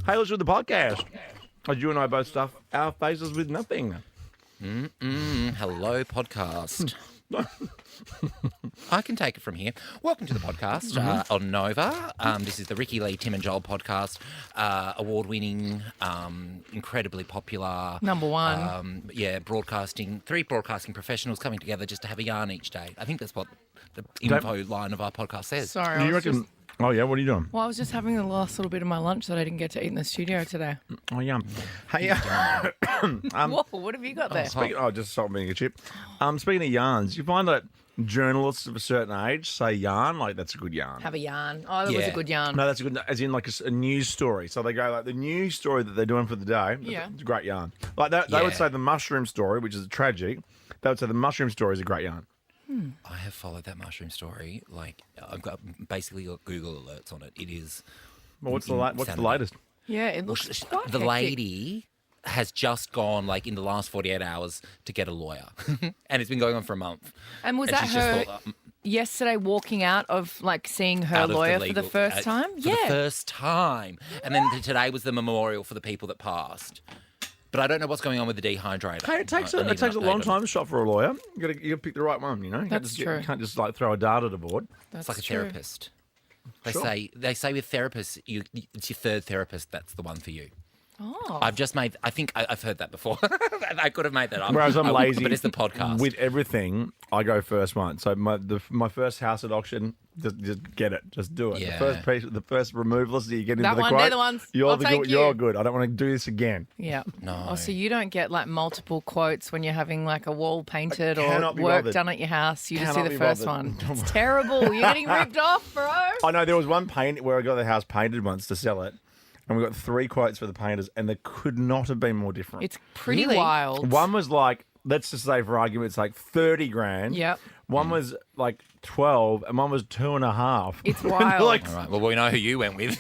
Hey, let's do the podcast. As you and I both stuff our faces with nothing. Hello, podcast. I can take it from here. Welcome to the podcast on Nova. This is the Ricky Lee, Tim and Joel podcast. Award-winning, incredibly popular. Number one. Broadcasting. 3 broadcasting professionals coming together just to have a yarn each day. I think that's what the info line of our podcast says. Sorry, Do you reckon? Oh yeah, what are you doing? Well, I was just having the last little bit of my lunch that I didn't get to eat in the studio today. Oh yum. Hey, Whoa, what have you got there? just salt and vinegar chip. Speaking of yarns, you find that journalists of a certain age say yarn like that's a good yarn. Have a yarn. Oh, that was a good yarn. No, that's a good, as in like a news story. So they go like the news story that they're doing for the day. Yeah. It's a great yarn. Like they would say the mushroom story, which is tragic. They would say the mushroom story is a great yarn. I have followed that mushroom story. Like, I've got Google alerts on it. It is. Well, what's the latest? Yeah, it looks quite The hectic. lady has just gone, like, in the last 48 hours to get a lawyer. And it's been going on for a month. And was And that she's just her thought, yesterday walking out of, like, seeing her out of lawyer the for the legal- first time? For the first time. And then today was the memorial for the people that passed. But I don't know what's going on with the dehydrator. Hey, it takes I need a an long update time to shop for a lawyer. You got to pick the right one. You know, That's true. You can't just like throw a dart at a board. That's It's like a true. therapist. They Sure. say with therapists, it's your third therapist. That's the one for you. Oh. I've heard that before. I could have made that up. Whereas I'm lazy. But it's the podcast. With everything, I go first one. So my first house at auction, just get it. Just do it. Yeah. The first removalist that you get into That the one, quote, they're the ones. You're I'll the take good. you. You're good. I don't want to do this again. Yeah. No. Oh, so you don't get like multiple quotes when you're having like a wall painted or cannot be work bothered. done at your house. You just see Cannot the be first bothered. one. It's terrible. You're getting ripped off, bro. I know there was one paint where I got the house painted once to sell it, and we got 3 quotes for the painters, and they could not have been more different. It's pretty Really? wild. One was like, let's just say for argument's sake, 30 grand. Yep. One was like 12, and one was 2.5. It's And wild. like, All right. Well, we know who you went with.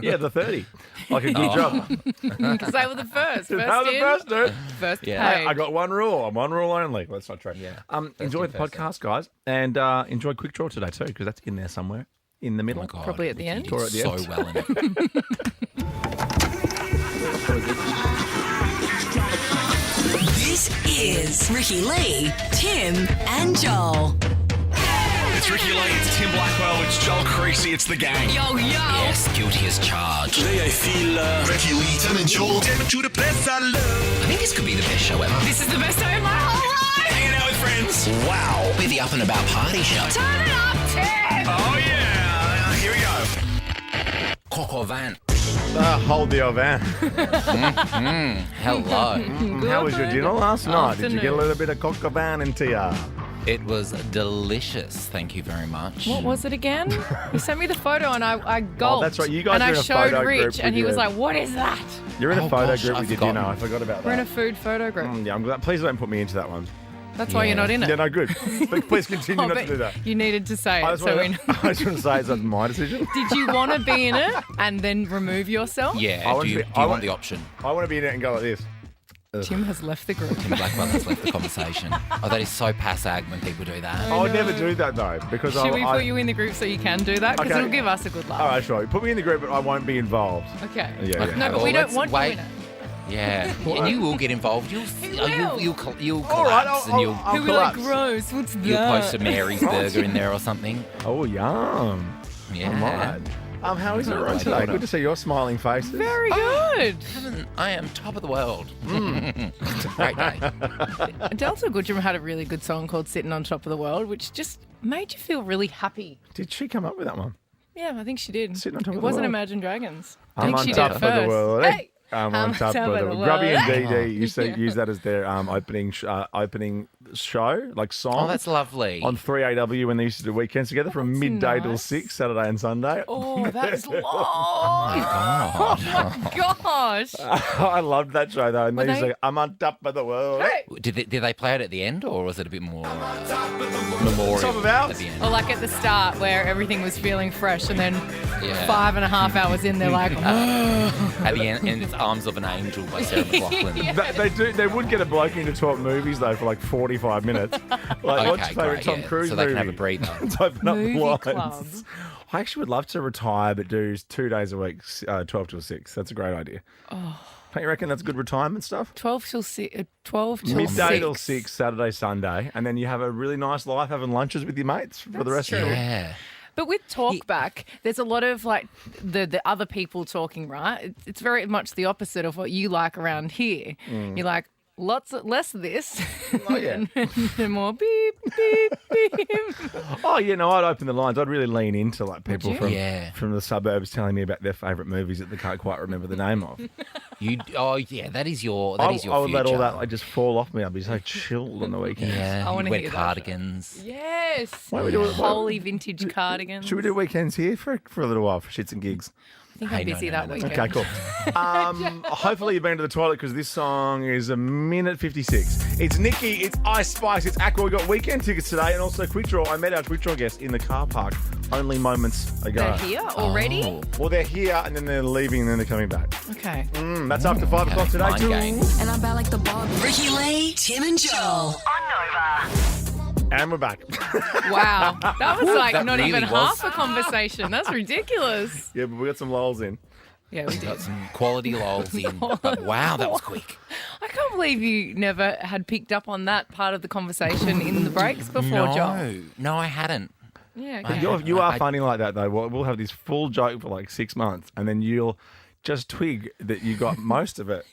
yeah, the 30. Like a good job. Because they were the first. First That was the in, first, dude. first Yeah. paid. I got one rule. I'm one rule only. Well, that's not true. Yeah. Enjoy in, the first podcast, guys, and enjoy Quick Draw today too, because that's in there somewhere in the Oh middle. my God. Probably at the end. You Or did at the so end. well in it. This is Ricky Lee, Tim, and Joel. It's Ricky Lee, it's Tim Blackwell, it's Joel Creasy, it's the gang. Yo, yo. Yes, guilty as charged. Today I feel Ricky Lee, Tim and Joel. To the place I love. I think this could be the best show ever. This is the best day of my whole life. Hanging out with friends. Wow. Be the up and about party show. Turn it up, Tim. Oh yeah, here we go. Coq au vin. Hold the oven. Hello. How was your dinner last night? Did you get a Afternoon. little bit of coq au vin into ya? It was delicious. Thank you very much. What was it again? You sent me the photo and I gulped. that's right. You guys and are I in a showed photo group Rich and with he was your- like, "What is that?" You're in a Oh, photo gosh, group I've with your forgotten. dinner. I forgot about We're in a that. food photo group. Yeah, I'm glad. Please don't put me into that one. That's why you're not in it. Yeah, no, good. But please continue Oh, not but to do that. You needed to say I it, just so we want know. to say it's my decision. Did you want to be in it and then remove yourself? Yeah. I want Do to you, be- do I you want- want the option? I want to be in it and go like this. Tim has left the group. Tim Blackwell has left the conversation. Oh, that is so passag when people do that. I would never do that though, because Should we I put you in the group so you can do that? Because Okay. it'll give us a good laugh. All right, sure. Put me in the group, but I won't be involved. Okay. Yeah, yeah. No, but Well, we don't let's want wait. you in it. Yeah. And you will get involved. You'll will. you'll All right, collapse and you'll I'll He'll be like, collapse. gross, what's that? you'll post a Mary's burger in there or something. Oh, yum. Yeah. All right. How is it Oh, right my today? daughter. Good to see your smiling faces. Very good. I am top of the world. It's a great day. Delta Goodrum had a really good song called Sitting on Top of the World, which just made you feel really happy. Did she come up with that one? Yeah, I think she did. Sitting on top it of the wasn't world. Imagine Dragons. I I'm think on she top did of first. the world. Hey! I'm on top of the world. Grubby and DD used to use that as their opening show, like song. Oh, that's lovely. On 3AW when they used to do weekends together from That's midday till nice. 6, Saturday and Sunday. Oh, that's long. God. Oh, my gosh. I loved that show though. And Were they used to they- go, I'm on top of the world. Hey! Did they play it at the end, or was it a bit more memorial Top of ours? at the end? Or like at the start where everything was feeling fresh and then Yeah. 5.5 hours in, they're like, At the end, and it's Arms of an Angel by Sarah McLachlan. They would get a bloke in to talk movies though for like 45 minutes. Like, what's your favourite great, Tom yeah. Cruise so movie? they can have a breather. Let's open up the Movie blinds. club. I actually would love to retire, but do 2 days a week, 12 till 6. That's a great idea. Oh. Don't you reckon that's good retirement stuff? 12 till 6. 12 till Midday 6. till 6, Saturday, Sunday, and then you have a really nice life having lunches with your mates for the rest of the week. Yeah. But with talkback, there's a lot of like the other people talking, right? It's very much the opposite of what you like around here. You're like, less of this. Oh, yeah. and more beep, beep, beep. Oh, yeah, no, I'd open the lines. I'd really lean into like people you? from the suburbs telling me about their favourite movies that they can't quite remember the name of. That is your I would future. let all that like just fall off me. I'd be so chilled on the weekends. Yeah, I wanna you wear hear that. cardigans. Yes. Why don't we do it? Holy vintage cardigans. Should we do weekends here for a little while for shits and gigs? I think I'm busy that weekend. Okay, cool. Hopefully you've been to the toilet because this song is 1:56. It's Nikki, it's Ice Spice, it's Aqua. We got weekend tickets today and also Quick Draw. I met our Quick Draw guest in the car park only moments ago. They're here already? Oh. Well, they're here and then they're leaving and then they're coming back. Okay. That's after 5 o'clock today Mind too. games. And I'm bad like the Bob. Ricky Lee, Tim and Joel. And we're back. Wow. That was like that not really even was. half a conversation. That's ridiculous. Yeah, but we got some lols in. Yeah, we did. Got some quality lols in. But wow, that was quick. I can't believe you never had picked up on that part of the conversation in the breaks before, Joel. No, I hadn't. Yeah, I- okay. You are funny like that though. We'll have this full joke for like 6 months and then you'll just twig that you got most of it.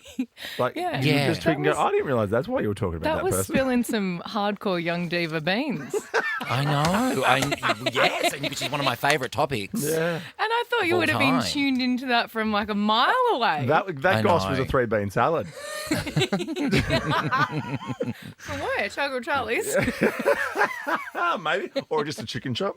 Like, Yeah. you Yeah. just twig and go, I didn't realise that's why you were talking about That that was person. spilling some hardcore young diva beans. I know. Yes, which is one of my favourite topics. Yeah. And I thought you All would have been time. tuned into that from like a mile away. That I goss was know. a 3-bean salad. From where? Chugger Charlie's? Maybe. Or just a chicken chop.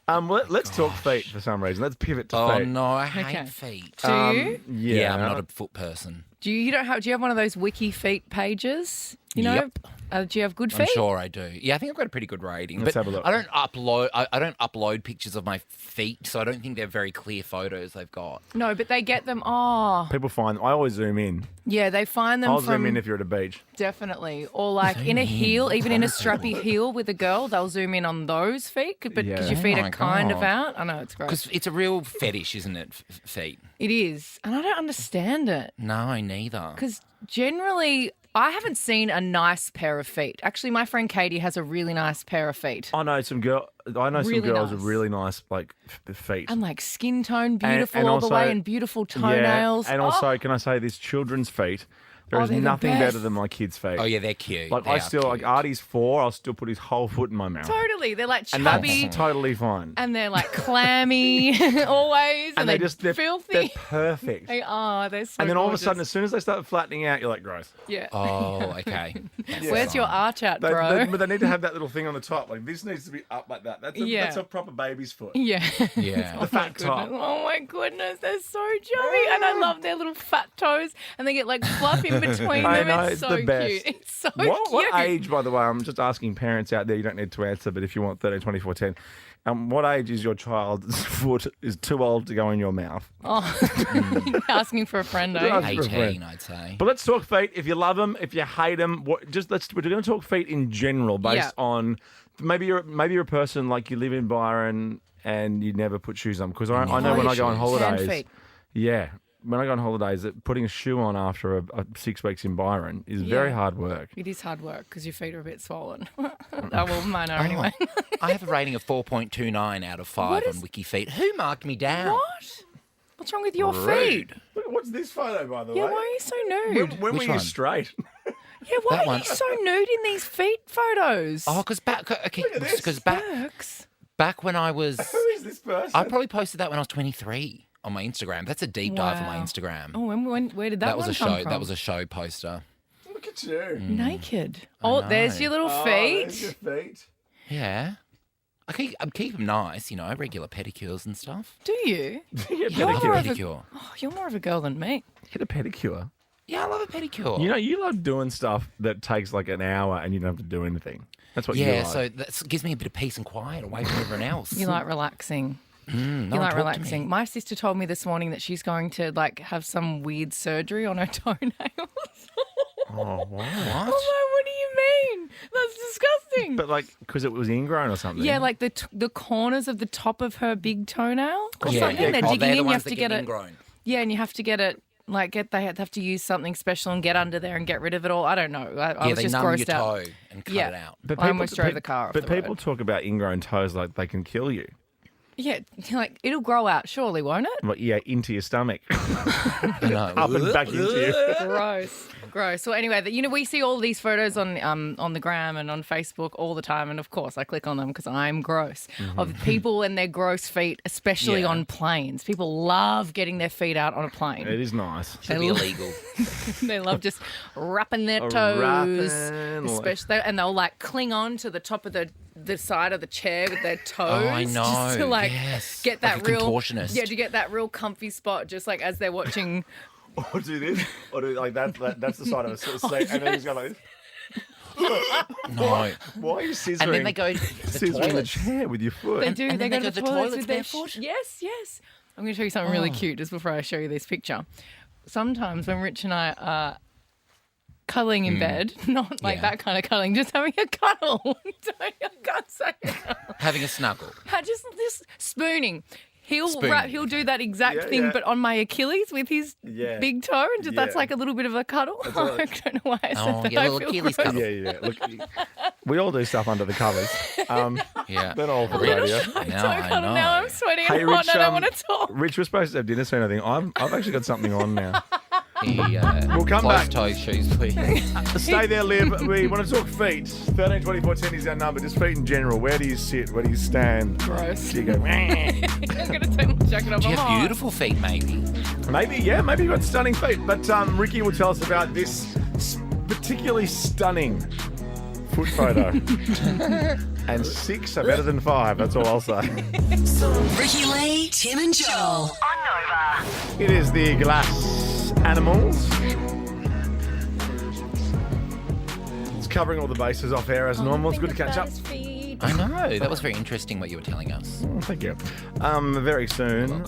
Let's talk feet for some reason. Let's pivot to Oh feet. no, I hate Okay. feet. Do you? Yeah, I'm not a foot person. Do you have one of those wiki feet pages? You know? Yep. Do you have good feet? I'm sure I do. Yeah, I think I've got a pretty good rating. Let's but have a look. I don't upload. I don't upload pictures of my feet, so I don't think they're very clear photos they've got. No, but they get them. Oh, People find I always zoom in. yeah, they find them I'll from zoom in if you're at a beach. definitely, or like in a heel, even in a strappy heel with a girl, they'll zoom in on those feet, but because your Yeah. feet Oh are my kind of God. out. I know it's great. Because it's a real fetish, isn't it? Feet. It is, and I don't understand it No, neither. because generally. I haven't seen a nice pair of feet. Actually, my friend Katie has a really nice pair of feet. I know some Really girls with nice. really nice like feet. And like skin tone, beautiful and all the also- way, and beautiful toenails. Yeah, and Oh, also, can I say this? Children's feet. There is they're the nothing best. better than my kids' feet. Oh yeah, they're cute. Like They I are still like cute. Artie's 4. I'll still put his whole foot in my mouth, totally. They're like and chubby, that's totally fine. and they're like clammy always, and they're they're filthy. They're perfect. They are. They're so. And then all of a sudden, gorgeous. as soon as they start flattening out, you're like, gross. yeah. Oh, okay. Where's your arch at, bro? But they need to have that little thing on the top. Like this needs to be up like that. Yeah. That's a proper baby's foot. yeah. Yeah. The fat top. Oh my goodness, they're so chubby, and I love their little fat toes, and they get like fluff in between I them. know, it's it's so the best. cute. It's so What cute. age, by the way, I'm just asking parents out there, you don't need to answer, but if you want 13, 24, 10, what age is your child's foot is too old to go in your mouth? Asking for a friend, eh? Ask for a 18, friend. I'd say. But let's talk feet. If you love them, if you hate them, we're going to talk feet in general, based Yeah. on maybe you're a person like you live in Byron and you never put shoes on. Because I know when I go on shoes. holidays, Hand feet. yeah, when I go on holidays, putting a shoe on after a 6 weeks in Byron is very hard work. It is hard work because your feet are a bit swollen. Oh, well, mine are anyway. I have a rating of 4.29 out of 5 What on is- Wiki Feet. Who marked me down? What? What's wrong with your feet? Rude. Look, what's this photo, by the Yeah, way? why are you so nude? When were Which you one? straight? Yeah, why That are one. you so nude in these feet photos? Oh, because back Jerks. back when I was, Who is this person? I probably posted that when I was 23 on my Instagram. That's a deep dive on my Wow. Instagram. Oh, where did that, that was one a come show. from? That was a show poster. Look at you. Naked. Oh, there's your little Oh, feet. there's your feet. Yeah. I keep them nice, you know, regular pedicures and stuff. Do you? You You're I like a more of a, pedicure. oh, you're more of a girl than me. Get a pedicure. Yeah, I love a pedicure. You know, you love doing stuff that takes like an hour and you don't have to do anything. That's what you yeah, like. so that gives me a bit of peace and quiet away from everyone else. You like relaxing. No You one like talk to relaxing. me. My sister told me this morning that she's going to like have some weird surgery on her toenails. Oh, wow. What? I'm like, what do you mean? That's doing? But like, because it was ingrown or something. Yeah, like the corners of the top of her big toenail or Yeah. something. Yeah, They're oh, digging they're the in. You ones have that to get get it. ingrown. Yeah, and you have to get it. Like they have to use something special and get under there and get rid of it all. I don't know. I was they just numb grossed your out. toe and cut Yeah. it out. But I almost drove the car off But the people road. talk about ingrown toes like they can kill you. Yeah, like it'll grow out, surely, won't it? Like, yeah, into your stomach. No. Up and back into you. Gross. Well, anyway, we see all these photos on the gram and on Facebook all the time, and of course I click on them because I'm gross. Of people and their gross feet, especially Yeah. on planes. People love getting their feet out on a plane. It is nice. Should be illegal. They love just wrapping their toes, Wrapping, especially, and they'll like cling on to the top of the side of the chair with their toes. Oh, I know. Just to like Yes. get that Like a real contortionist. Yeah, to get that real comfy spot, just like as they're watching. Or do this, or do like that. That's the side of a seat, and then he's going like this. No. Why are you scissoring? And then they go to the scissoring the toilet. chair with your foot. They do. and They then go they to go the to toilets toilets with their barefoot? Yes. I'm going to show you something really cute just before I show you this picture. Sometimes when Rich and I are cuddling in bed, not like Yeah. that kind of cuddling, just having a cuddle. I can't say it. Having a snuggle. Just spooning. Spooning. He'll do that exact Yeah, thing, yeah. but on my Achilles with his Yeah. big toe, and that's Yeah. like a little bit of a cuddle. I right. don't know why I said Oh, that. your I little feel Achilles gross. cuddle. Yeah. Look, we all do stuff under the covers. Yeah. They're all for the Little radio. shy Now toe I cuddle. know. Now I'm sweating Hey, and hot Rich, and I don't want to talk. Rich, we're supposed to have dinner soon. I think I've actually got something on now. We'll come back. toe shoes, please. Stay there, Liv. We want to talk feet. 13 24 10 is our number. Just feet in general. Where do you sit? Where do you stand? Gross. Do you go? I'm going to take my jacket off. Do you I'm have hot. beautiful feet, maybe? Maybe you've got stunning feet. But Ricky will tell us about this particularly stunning foot photo. And 6 are better than 5. That's all I'll say. Ricky Lee, Tim and Joel. It is the glass animals. It's covering all the bases off air as normal. It's good to catch up. I know. That was very interesting what you were telling us. Oh, thank you. Very soon.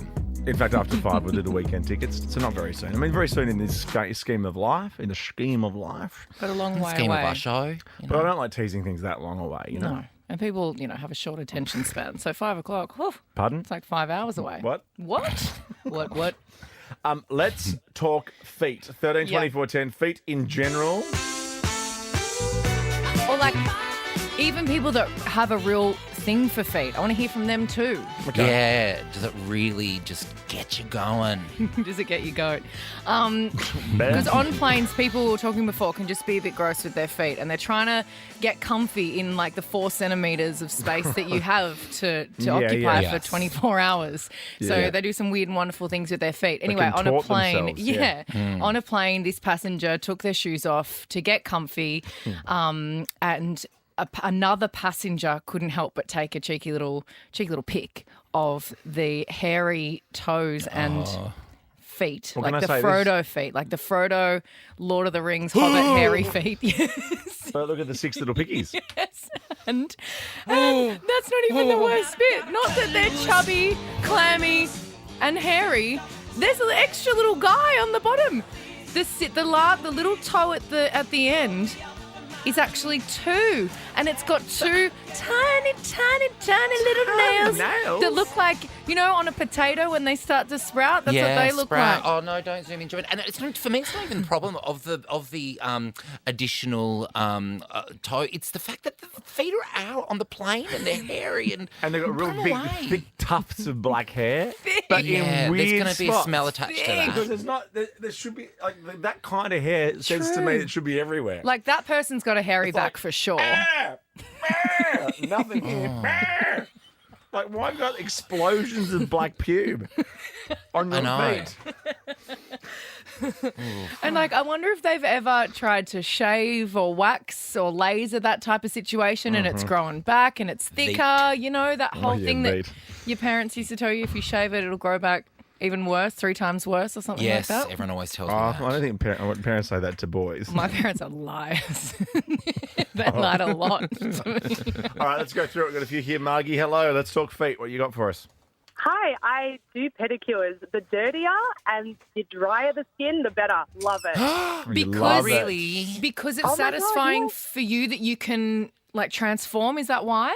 In fact, after 5, we'll do the weekend tickets. So not very soon. I mean, very soon in this scheme of life. In the scheme of life. But a long way Scheme away. of our show. You But I know. don't like teasing things that long away, you know? No. And people, have a short attention span. So 5 o'clock, whew, Pardon? it's like 5 hours away. What? What? Let's talk feet. 13, Yeah. 24, 10. Feet in general. Or like, even people that have a real thing for feet. I want to hear from them too. Yeah. Does it really just get you going? Does it get you going? Because on planes, people were talking before can just be a bit gross with their feet, and they're trying to get comfy in like the 4 centimeters of space that you have to occupy yeah. for 24 hours. So Yeah. they do some weird and wonderful things with their feet. Anyway, on a contort plane, themselves, yeah. on a plane, this passenger took their shoes off to get comfy, and another passenger couldn't help but take a cheeky little pic of the hairy toes and feet, Well, can like I the say Frodo feet, like the Frodo Lord of the Rings Hobbit hairy feet. Yes, But look at the 6 little pickies. and that's not even the worst bit. Not that they're chubby, clammy, and hairy. There's an extra little guy on the bottom. The little toe at the end is actually 2, and it's got 2 tiny little nails that look like, on a potato when they start to sprout. That's what they look sprout. like. Oh no, don't zoom into it. And it's not, for me, it's not even the problem of the additional toe. It's the fact that the feet are out on the plane and they're hairy and And they've got real run big, away. thick tufts of black hair. But Yeah, in weird there's going to be a spots. smell attached to that. Because there's not, there should be, like, that kind of hair says to me it should be everywhere. Like that person's got a hairy back for sure. Nothing here. Like, why have you got explosions of black pube on your know. feet? And like, I wonder if they've ever tried to shave or wax or laser that type of situation, and it's growing back and it's thicker. That whole yeah, thing that meat. your parents used to tell you if you shave it, it'll grow back even worse, 3 times worse or something Yes, like that. everyone always tells me Oh, that. I don't think parents say that to boys. My parents are liars. They lied a lot to me. All right, let's go through it. We've got a few here. Margie, hello. Let's talk feet. What you got for us? Hi, I do pedicures. The dirtier and the drier the skin, the better. Love it. You love it. Really? Because it's Oh my God, satisfying yes. for you that you can like transform? Is that why?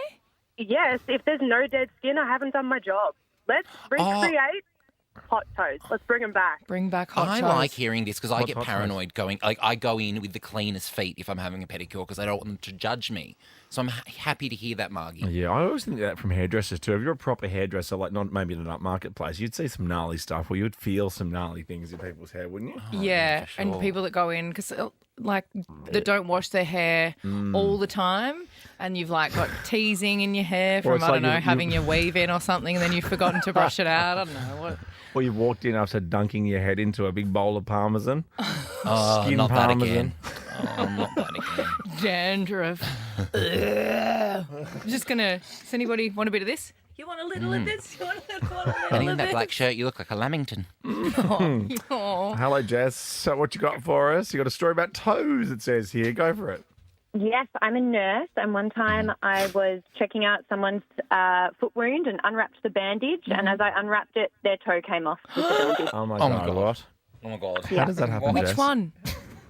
Yes, if there's no dead skin, I haven't done my job. Let's recreate hot toes. Let's bring them back. Bring back hot I toes. like hearing this because I get hot toes? paranoid going. Like I go in with the cleanest feet if I'm having a pedicure because I don't want them to judge me. So I'm happy to hear that, Margie. Yeah, I always think that from hairdressers too. If you're a proper hairdresser, like not maybe in a marketplace, you'd see some gnarly stuff, or you'd feel some gnarly things in people's hair, wouldn't you? Yeah, for and sure. people that go in because like that don't wash their hair all the time, and you've like got teasing in your hair Or from it's I don't like know you- having your weave in or something, and then you've forgotten to brush it out. I don't know what. Or you've walked in after dunking your head into a big bowl of parmesan. Oh, Skin not that parmesan. again. Oh, not that again. Dandruff. Ugh. I'm just gonna. Does anybody want a bit of this? You want a little of this? You want a little And in of that this? black shirt, you look like a Lamington. Oh. Hello, Jess. So what you got for us? You got a story about toes, it says here. Go for it. Yes, I'm a nurse, and one time I was checking out someone's foot wound and unwrapped the bandage, and as I unwrapped it, their toe came off with the bandage. Oh my Oh my God, God. what? Oh my God. How does that happen, Which Jess? one?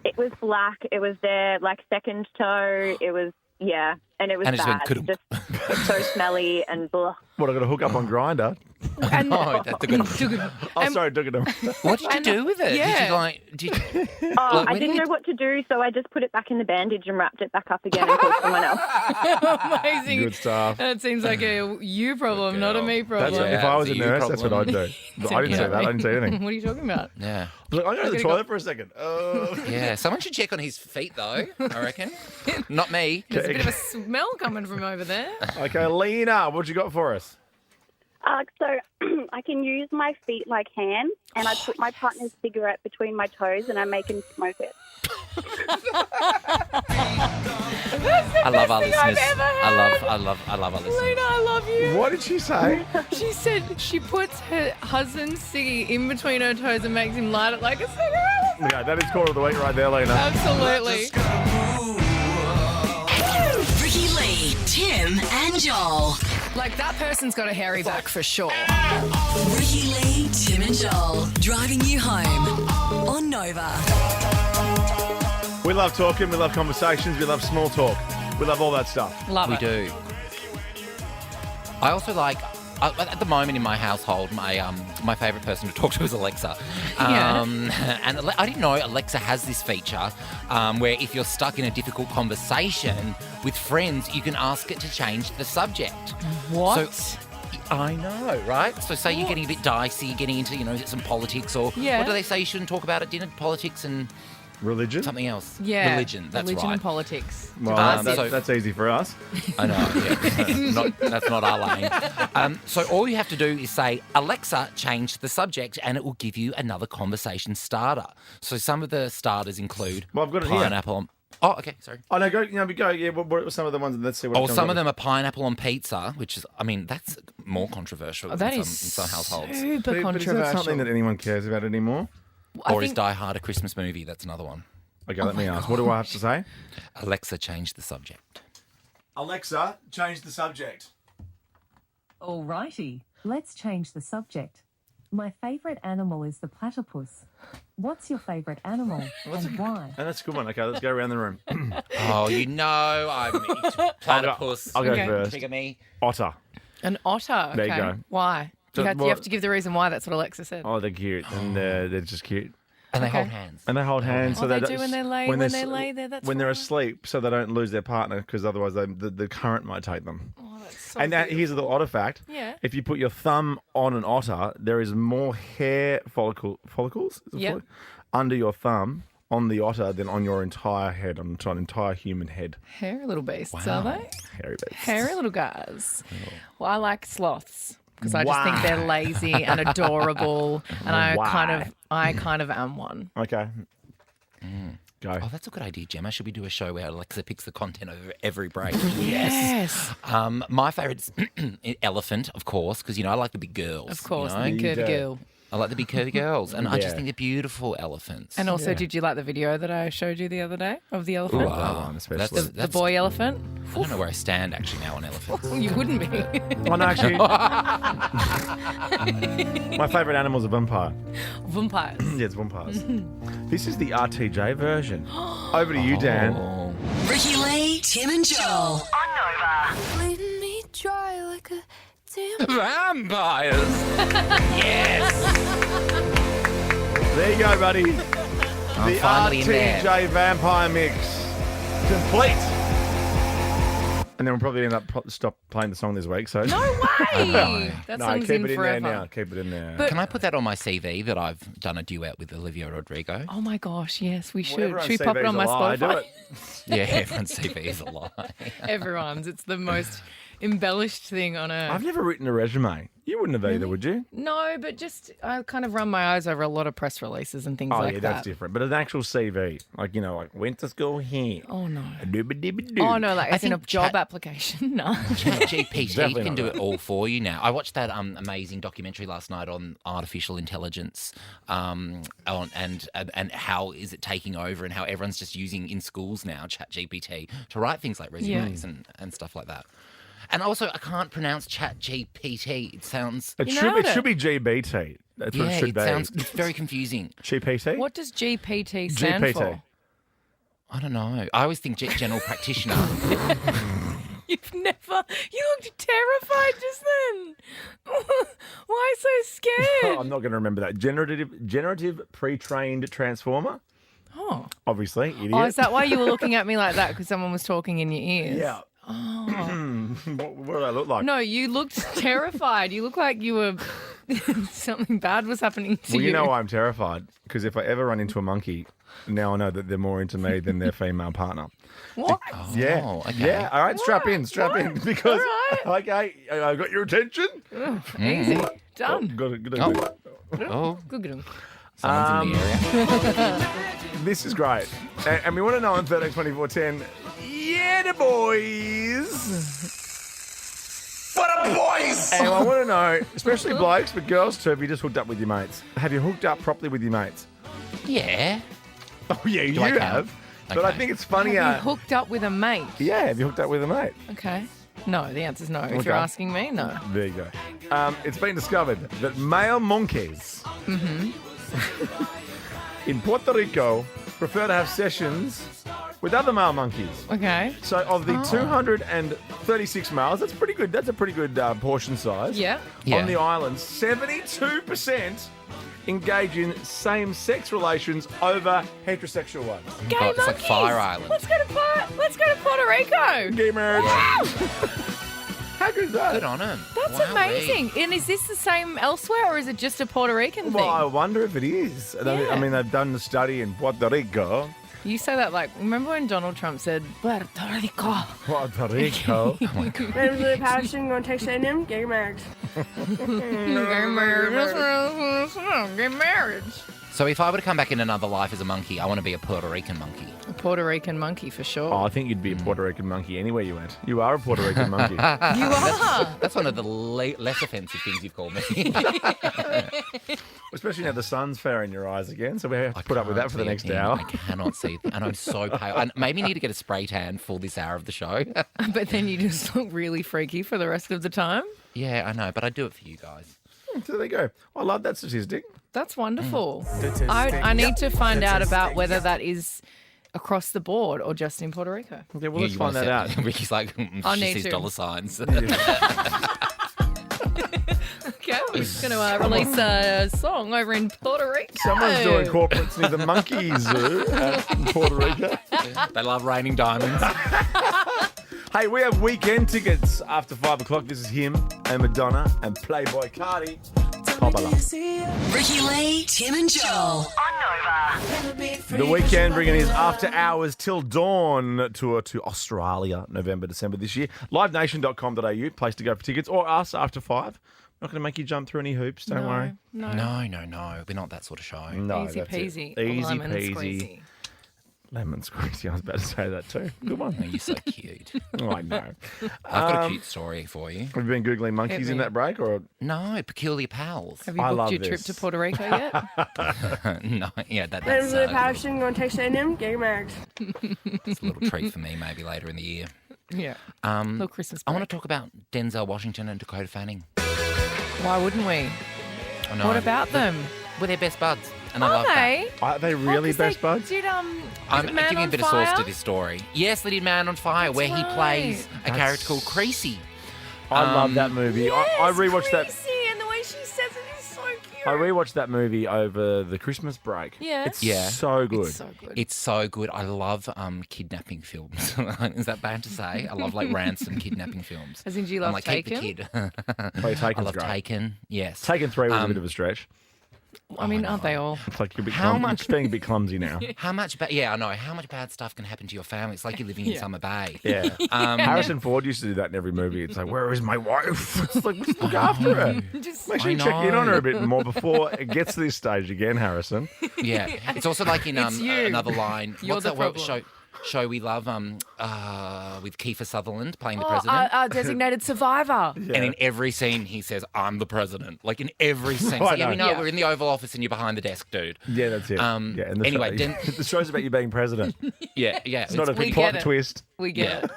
It was black. It was their second toe. It was and it was And it just bad. went, Just it's so smelly and blah. What, I got to hook up on Grindr? And No, that's a good. Oh, sorry, took it. What did you do with it? yeah. Did you Oh, Like, I when didn't you- know what to do, so I just put it back in the bandage and wrapped it back up again and called someone else. Amazing. Good stuff. That seems like a you problem, not a me That's problem. it. If I was a it's a you nurse, that's what I'd do. problem. I didn't say that. I didn't say anything. What are you talking about? Yeah. Look, I'm going to the gotta go- toilet for a second. Yeah. Someone should check on his feet, though, I reckon. Not me. There's a bit of a smell coming from over there. Okay, Lena, what you got for us? So I can use my feet like hands, and I put my partner's cigarette between my toes, and I make him smoke it. I love our thing I've listeners. ever I love our listeners. Lena, I love you. What did she say? She said she puts her husband's ciggy in between her toes and makes him light it like a cigarette. Okay, that is call of the week right there, Lena. Absolutely. Ricky Lee, Tim, and Joel. Like that person's got a hairy back for sure. Ricky Lee, Tim, and Joel. Driving you home on Nova. We love talking, we love conversations, we love small talk. We love all that stuff. Love We it. do. I also like. At the moment in my household, my favourite person to talk to is Alexa. Yeah. And I didn't know Alexa has this feature where if you're stuck in a difficult conversation with friends, you can ask it to change the subject. What? So, I know, right? So say you're getting a bit dicey, you're getting into, some politics or Yeah. what do they say you shouldn't talk about at dinner? Politics and Religion? something else. Yeah. Religion, that's Religion right. and politics. Well, so- that's easy for us. I know, yeah. That's not our lane. So all you have to do is say, Alexa, change the subject, and it will give you another conversation starter. So some of the starters include Well, I've got it here. pineapple. Oh, okay, sorry. Oh, no, go. Yeah, what were some of the ones? Let's see what Oh, it comes some up of them are pineapple on pizza, which is, that's more controversial Oh, that in is some households. super with. But is that controversial. something that anyone cares about anymore? I Or is think- Die Hard a Christmas movie? That's another one. Okay, let me ask. What do I have to say? Alexa, change the subject. Alexa, change the subject. Alrighty, let's change the subject. My favourite animal is the platypus. What's your favourite animal and why? And that's a good one. Okay, let's go around the room. Oh, I'm platypus. I'll go Okay. first. Bigger me. Otter. An otter. Okay. There you go. Why? So, You have to give the reason why. That's what Alexa said. Oh, they're cute. And they're just cute. And they Okay. hold hands. And they hold hands. Oh, so they don't- do when they lay- when when they're they s- lay there, that's when they're why. asleep, so they don't lose their partner, because otherwise the current might take them. Oh, that's so And beautiful. here's a little otter fact. Yeah. If you put your thumb on an otter, there is more hair follicles Is it Yep. under your thumb on the otter than on your entire head, on an entire human head. Hairy little beasts, are they? Hairy bits. Hairy little guys. Well, I like sloths because I just Why? think they're lazy and adorable, and I Why? kind of am one. Okay. Go. Oh, that's a good idea, Gemma. Should we do a show where Alexa picks the content over every break? Yes, My favourite's elephant, of course, because, I like the big girls. of course, you know? the big curvy go. girl. I like the big curvy girls, and I just Yeah. think they're beautiful elephants. And also, did you like the video that I showed you the other day of the elephant? That one especially. The boy elephant? I don't know where I stand actually now on elephants. You wouldn't be. Oh, no, actually. My favourite animal's a vampire. Vampires. Yeah, it's vampires. This is the RTJ version. Over to you, Dan. Oh. Ricky Lee, Tim, and Joel. On Bleeding me dry like a damn. Vampires. Yes. There you go, buddy. I'm The finally in there. RTJ Vampire Mix. Complete. And then we'll probably end up stop playing the song this week. So No way! That no, song's keep in it in forever. there now. Keep it in there. But- Can I put that on my CV that I've done a duet with Olivia Rodrigo? Oh my gosh, yes, we should. Everyone's Should we pop it CV's on my a lie, do Spotify? it. Yeah, everyone's CV is a lie. Everyone's. It's the most embellished thing on earth. I've never written a resume. You wouldn't have either, would you? No, but just I kind of run my eyes over a lot of press releases and things Oh, like yeah, that. that's different. But an actual CV, like, went to school here. Oh no. Dooba-dooba-doo. Oh no, like as in a think job chat- application. No. GPT Definitely can not do that. it all for you now. I watched that amazing documentary last night on artificial intelligence, and how is it taking over, and how everyone's just using in schools now ChatGPT to write things like resumes and stuff like that. And also, I can't pronounce ChatGPT. It sounds It You should, nailed it it. should be GBT. That's what it should be. it's very confusing. GPT? What does GPT stand GPT. for? I don't know. I always think general practitioner. You've never. You looked terrified just then. Why so scared? I'm not going to remember that. Generative pre-trained transformer? Oh. Obviously, idiot. Oh, is that why you were looking at me like that? Because someone was talking in your ears? Yeah. Oh. What do I look like? No, you looked terrified. You looked like you were something bad was happening to Well, you. you know why I'm terrified? Because if I ever run into a monkey, now I know that they're more into me than their female partner. What? Yeah. Oh, okay. Yeah. All right, strap in. Because, All okay, I got your attention. Easy. Done. Got it. Oh, Good. someone's in the area. This is great. And we want to know on 132410, yeah, the boys. For the boys! And I want to know, especially blokes, but girls too, if you just hooked up with your mates. Have you hooked up properly with your mates? Yeah. Oh, yeah, you I count? have. But I Okay. think it's funny. Have you hooked up with a mate? Yeah, have you hooked up with a mate? Okay. No, the answer's no. If Okay. you're asking me, no. There you go. It's been discovered that male monkeys in Puerto Rico prefer to have sessions with other male monkeys. Okay. So of the 236 males, that's pretty good. That's a pretty good portion size. Yeah. Yeah. On the island, 72% engage in same-sex relations over heterosexual ones. Gay God, it's like monkeys. Fire Island. Let's go to Puerto Rico. Gay marriage. How good is that? Good on him. That's Wowee. amazing. And is this the same elsewhere, or is it just a Puerto Rican thing? Well, I wonder if it is. I Yeah. mean, they've done the study in Puerto Rico. You say that like, remember when Donald Trump said Puerto Rico? Puerto Rico. Absolutely passion, going to text him, get married. Gay marriage. So if I were to come back in another life as a monkey, I want to be a Puerto Rican monkey. A Puerto Rican monkey for sure. Oh, I think you'd be a Puerto Rican monkey anywhere you went. You are a Puerto Rican monkey. You are. That's one of the less offensive things you've called me. Especially now the sun's fair in your eyes again, so we have to put up with that for the next hour. I cannot see, and I'm so pale. I maybe need to get a spray tan for this hour of the show. But then you just look really freaky for the rest of the time. Yeah, I know, but I do it for you guys. So there you go. I love that statistic. That's wonderful. I need to find out about whether that is across the board or just in Puerto Rico. Okay, well, let's you find wanna that set- out. Ricky's like, I she need sees to. dollar signs. Okay, we're just going to release a song over in Puerto Rico. Someone's doing corporates near the monkey zoo in Puerto Rico. They love raining diamonds. Hey, we have weekend tickets after 5 o'clock. This is him and Madonna and Playboy Cardi. Popala. Ricky Lee, Tim and Joel. The weekend bringing his After Hours Till Dawn tour to Australia, November, December this year. livenation.com.au, place to go for tickets, or us after 5. Not going to make you jump through any hoops, don't worry. No. No. We're not that sort of show. No, Easy that's it. peasy. Easy Lemon peasy. squeezy. Lemon squeezy. I was about to say that too. Good Oh, one. you're so cute. Oh, I know. I've got a cute story for you. Have you been Googling monkeys in me. that break? Or No, peculiar pals. Have you I booked love your trip this. to Puerto Rico yet? No, yeah, that's Absolutely a passion, going to text him, get married. little treat for me maybe later in the year. Yeah. Little Christmas I break. want to talk about Denzel Washington and Dakota Fanning. Why wouldn't we? I know. What about them? We're their best buds, and I Are love that. they? Are they really 'Cause they best buds? Did I'm Man giving on a bit Fire? of source to this story. Yes, they did Man on Fire, That's where he plays right. a character called Creasy. I love that movie. I rewatched that. Creasy, and the way she says it is so cute. I rewatched that movie over the Christmas break. Yeah. It's Yeah. so good. It's so good. It's so good. I love kidnapping films. Is that bad to say? I love like ransom kidnapping films. As in, do you I'm love like, Taken? keep the kid. Oh, Taken's I love great. Taken. Yes. Taken 3 was a bit of a stretch. I mean, aren't they all? It's like you're a bit How much- it's being a bit clumsy now. How much? Yeah, I know. How much bad stuff can happen to your family? It's like you're living in Summer Bay. Yeah. Harrison Ford used to do that in every movie. It's like, where is my wife? It's like, let's look after her. Just Make sure you I check in on her know. a bit more before it gets to this stage again, Harrison. Yeah. It's also like in It's you. another line. You're What's the that problem. show we love? With Kiefer Sutherland playing the Oh, president. designated survivor. And in every scene, he says, "I'm the president." Like in every scene. I So, yeah, we know. know Yeah. we're in the Oval Office and you're behind the desk, dude. Yeah, that's it. Yeah, and the anyway, the show's about you being president. Yeah. It's not a We plot get it. twist. We get it.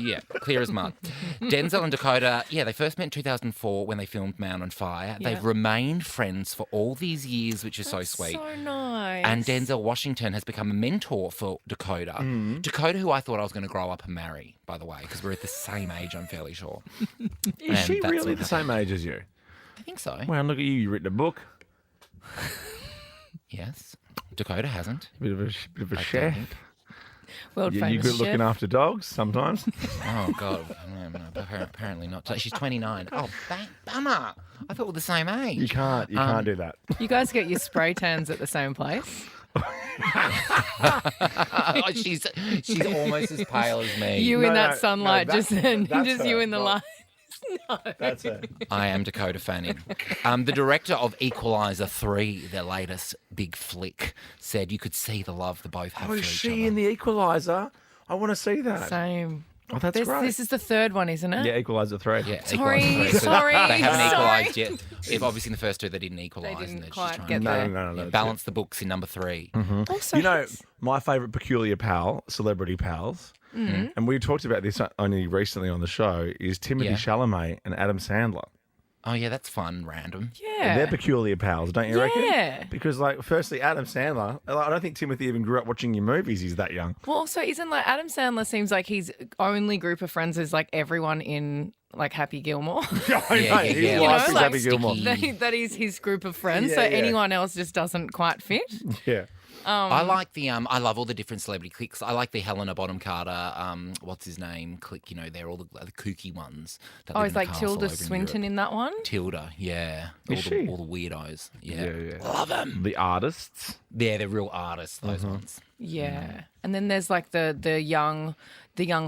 Yeah, clear as mud. Denzel and Dakota, they first met in 2004 when they filmed Man on Fire. Yeah. They've remained friends for all these years, which is so That's sweet. So nice. And Denzel Washington has become a mentor for Dakota. Mm. Dakota, who I thought I was going to grow up and marry, by the way, because we're at the same age, I'm fairly sure. Is And she that's really what the same age as you? I think so. Well, look at you. You've written a book. Yes. Dakota hasn't. Bit of a I chef. don't. World You famous good chef. looking after dogs sometimes. Oh, God. No, apparently not. She's 29. Oh, bummer. I thought we're the same age. You can't do that. You guys get your spray tans at the same place? Oh, she's almost as pale as me. You in No, that no, sunlight, no, just that's just you her, in the not- light. That's it. I am Dakota Fanning. The director of Equalizer 3, their latest big flick, said you could see the love the both have Oh, for is each she other. in the Equalizer? I want to see that. Same. Oh, that's great. This is the third one, isn't it? Yeah, Equalizer 3. Yeah, Sorry, Equalizer 3. So sorry, They haven't sorry. equalised yet. If obviously in the first two they didn't equalise. They didn't and they're quite just trying get to there. No, yeah, that's balance the books in number 3. Also, You know, my favourite peculiar pal, celebrity pals, and we talked about this only recently on the show, is Timothy Yeah. Chalamet and Adam Sandler. Oh, yeah, that's fun, random. yeah. They're peculiar pals, don't you reckon? Yeah. Because, like, firstly, Adam Sandler, I don't think Timothy even grew up watching your movies. He's that young. Well, also, isn't like Adam Sandler seems like his only group of friends is like everyone in like Happy Gilmore. Yeah, I Yeah, know. yeah, His yeah. life You is know, Happy like Gilmore. sticky. that is his group of friends. Yeah, so yeah. anyone else just doesn't quite fit. Yeah. I like the I love all the different celebrity cliques. I like the Helena Bonham Carter, what's his name clique. You know, they're all the kooky ones. That Oh, live it's in a like castle Tilda over in Swinton Europe. in that one. Tilda, yeah, Is she? all the weirdos. Yeah. Yeah. Love them. The artists. Yeah, they're real artists. Those ones. Yeah. And then there's like the young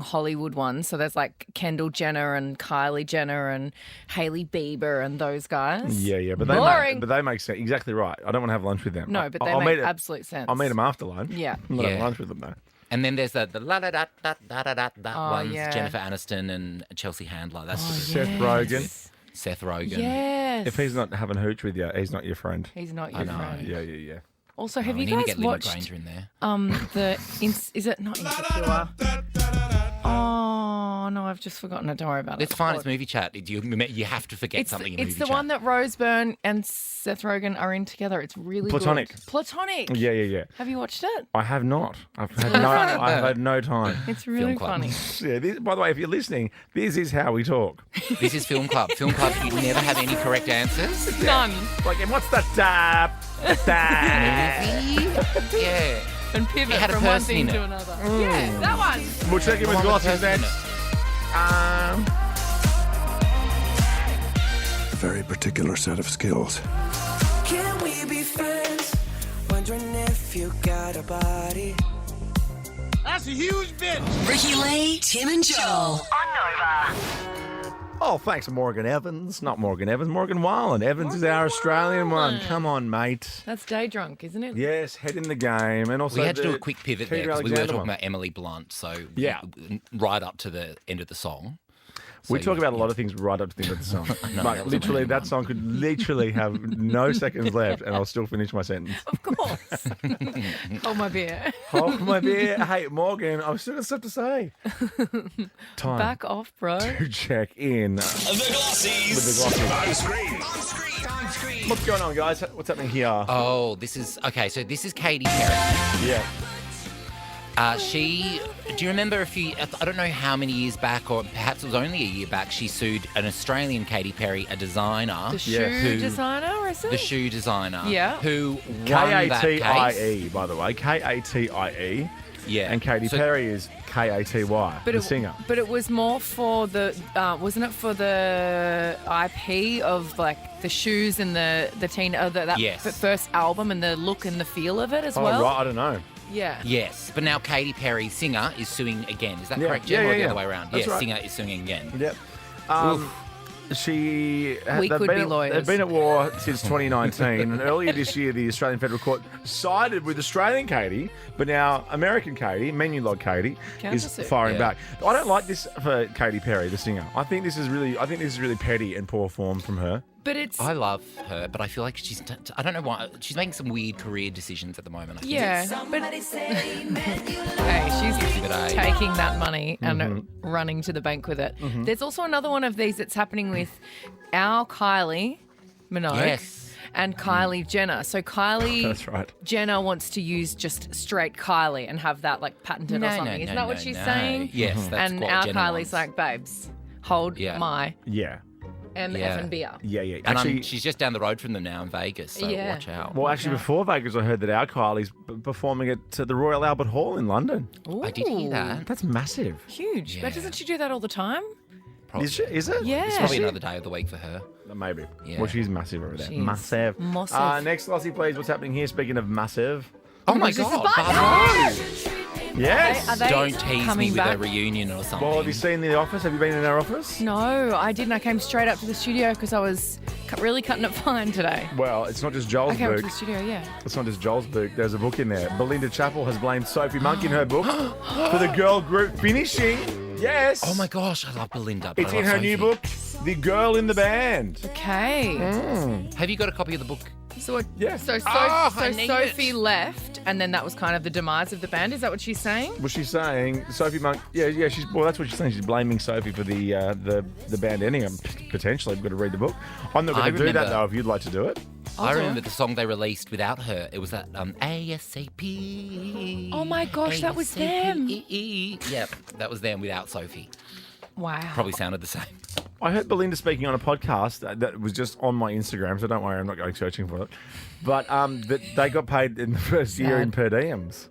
Hollywood ones. So there's like Kendall Jenner and Kylie Jenner and Hailey Bieber and those guys. Yeah. But Boring. they make sense. Exactly right. I don't want to have lunch with them. No, but they I'll make meet absolute sense. I'll meet them after lunch. Yeah. I'm not having Yeah. lunch with them, though. And then there's the la da da da da da da Oh, ones. yeah. Jennifer Aniston and Chelsea Handler. That's the Seth Rogen. Seth Rogen. Yes. If he's not having hooch with you, he's not your friend. He's not your know. friend. Yeah. Also, have we you need to guys get Lynn watched Granger in there. is it not Insecure? Oh no, I've just forgotten it. Don't worry about it. It's fine. It's movie chat. You have to forget something in It's movie the chat. one that Rose Byrne and Seth Rogen are in together. It's really Platonic. good. Platonic. Yeah. Have you watched it? I have not. I've had no time. It's really club. funny. Yeah, by the way, if you're listening, this is how we talk. This is Film Club. Film Club, you never have any correct answers. None. Like, and what's the tap? Yeah. And pivot It had a from one person thing in to it. another. Yeah, that one. We'll check in with One with a Glossys person in next. A very particular set of skills. Can we be friends? Wondering if you got a body. That's a huge bitch. Ricky Lee, Tim and Joel. Oh, thanks, Morgan Evans. Not Morgan Evans, Morgan Wallen. Evans is our Australian one. Come on, mate. That's Day Drunk, isn't it? Yes, head in the game. And also We had to do the a quick pivot there Peter because we were Alexander talking one. about Emily Blunt. So Yeah. right up to the end of the song. We So talk you- about a lot of things right up to the end of the song. know, Like, that was literally, amazing. that song could literally have no seconds left, and I'll still finish my sentence. Of course. Hold my beer. Hold my beer. Hey, Morgan, I've still got stuff to say. Time Back off, bro. to check in The Glossys. with the Glossys. On screen. What's going on, guys? What's happening here? Oh, this is okay. So this is Katy Perry. Yeah. Do you remember I don't know how many years back, or perhaps it was only a year back, she sued an Australian Katy Perry, a designer. The shoe designer, is it? The shoe designer. Yeah. Who won that case. Katie, by the way. Katie. Yeah. And Katy Perry is Katy, the singer. But it was more for the, wasn't it for the IP of like the shoes and the that Yes. first album and the look and the feel of it as Oh, well? right. I don't know. Yeah. Yes, but now Katy Perry, singer, is suing again. Is that Yeah. correct, Jen? Yeah, Or yeah, the yeah. other way around? That's Yes, right. singer is suing again. Yep. We they've could be lawyers. They've been at war since 2019, and earlier this year, the Australian Federal Court sided with Australian Katie, but now American Katie, menu log Katie, is Countersuit. firing Yeah. back. I don't like this for Katy Perry, the singer. I think this is really petty and poor form from her. But it's I love her, but I feel like I don't know why, she's making some weird career decisions at the moment. I think yeah. But hey, she's But I- taking that money and running to the bank with it. There's also another one of these that's happening with our Kylie Minogue. Yes. And Kylie Jenner. So Kylie That's right. Jenner wants to use just straight Kylie and have that like patented or something. Isn't that what she's saying? Yes, that's and what our Jenner Kylie's wants. like, babes, hold Yeah. my Yeah. MF Yeah. and beer. Yeah. And Actually, she's just down the road from them now in Vegas, so Yeah. watch out. well, actually, before Vegas, I heard that our Kylie's performing at the Royal Albert Hall in London. I did hear Ooh, that. That's massive. Huge. Yeah. But doesn't she do that all the time? Probably. Is it? Yeah. It's probably another day of the week for her. Maybe. Yeah. Well, she's massive over there. She is Massive. massive. Next, Glossy, please. What's happening here? Speaking of massive. Oh my This is God, Bardot. Bardot. Yes. Are they Don't tease me coming with back? a reunion or something. Well, have you seen The Office? Have you been in our office? No, I didn't. I came straight up to the studio because I was really cutting it fine today. Well, it's not just Joel's I came up to book. the studio, yeah. It's not just Joel's book. There's a book in there. Belinda Chappell has blamed Sophie Monk in her book for the girl group finishing. Yes. Oh my gosh, I love Belinda. but It's I in love her new Sophie. book, The Girl in the Band. Okay. Have you got a copy of the book? So what, Yeah. so I need Sophie it. left, and then that was kind of the demise of the band. Is that what she's saying? Was she saying Sophie Monk? Yeah. That's what she's saying. She's blaming Sophie for the band ending. Potentially, I've got to read the book. I'm not I going to do that remember- though. If you'd like to do it. I do remember it. the song they released without her. It was that ASAP. Oh my gosh, that was them. Yep, that was them without Sophie. Wow. Probably sounded the same. I heard Belinda speaking on a podcast that was just on my Instagram, so don't worry, I'm not going searching for it. But that they got paid in the first year in per diems.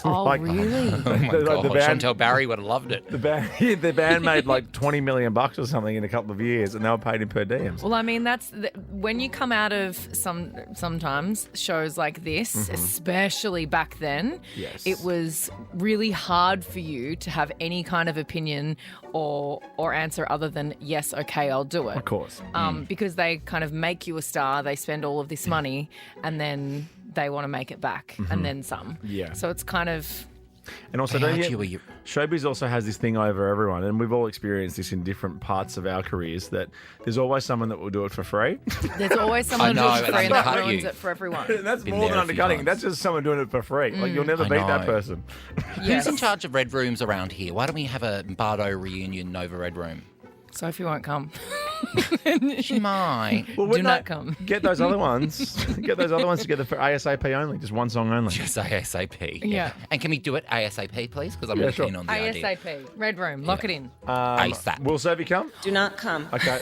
Oh, Like- really? Oh my God, Chantel Barry would have loved it. The band made like $20 million or something in a couple of years, and they were paid in per diems. Well, I mean, when you come out of sometimes shows like this, especially back then, Yes. it was really hard for you to have any kind of opinion or answer other than yes, okay, I'll do it. Of course. Because they kind of make you a star, they spend all of this money, and then they want to make it back, and then some. Yeah. So it's kind of. And also, How don't do you, you- showbiz also has this thing over everyone, and we've all experienced this in different parts of our careers, that there's always someone that will do it for free. There's always someone know, who's and free and that undercut ruins you. it for everyone. That's Been more there than a few undercutting. times. That's just someone doing it for free. Like, you'll never I beat that know. person. Who's in charge of Red Rooms around here? Why don't we have a Bardot reunion Nova Red Room? Sophie won't come. She might. Well, Do wouldn't not I come. Get those other ones. Get those other ones together for ASAP only. Just one song only. Just ASAP. Yeah. And can we do it ASAP, please? Because I'm Yeah, really sure. keen on the idea. ASAP. Red Room. Lock it in. ASAP. Will Sophie come? Do not come. Okay.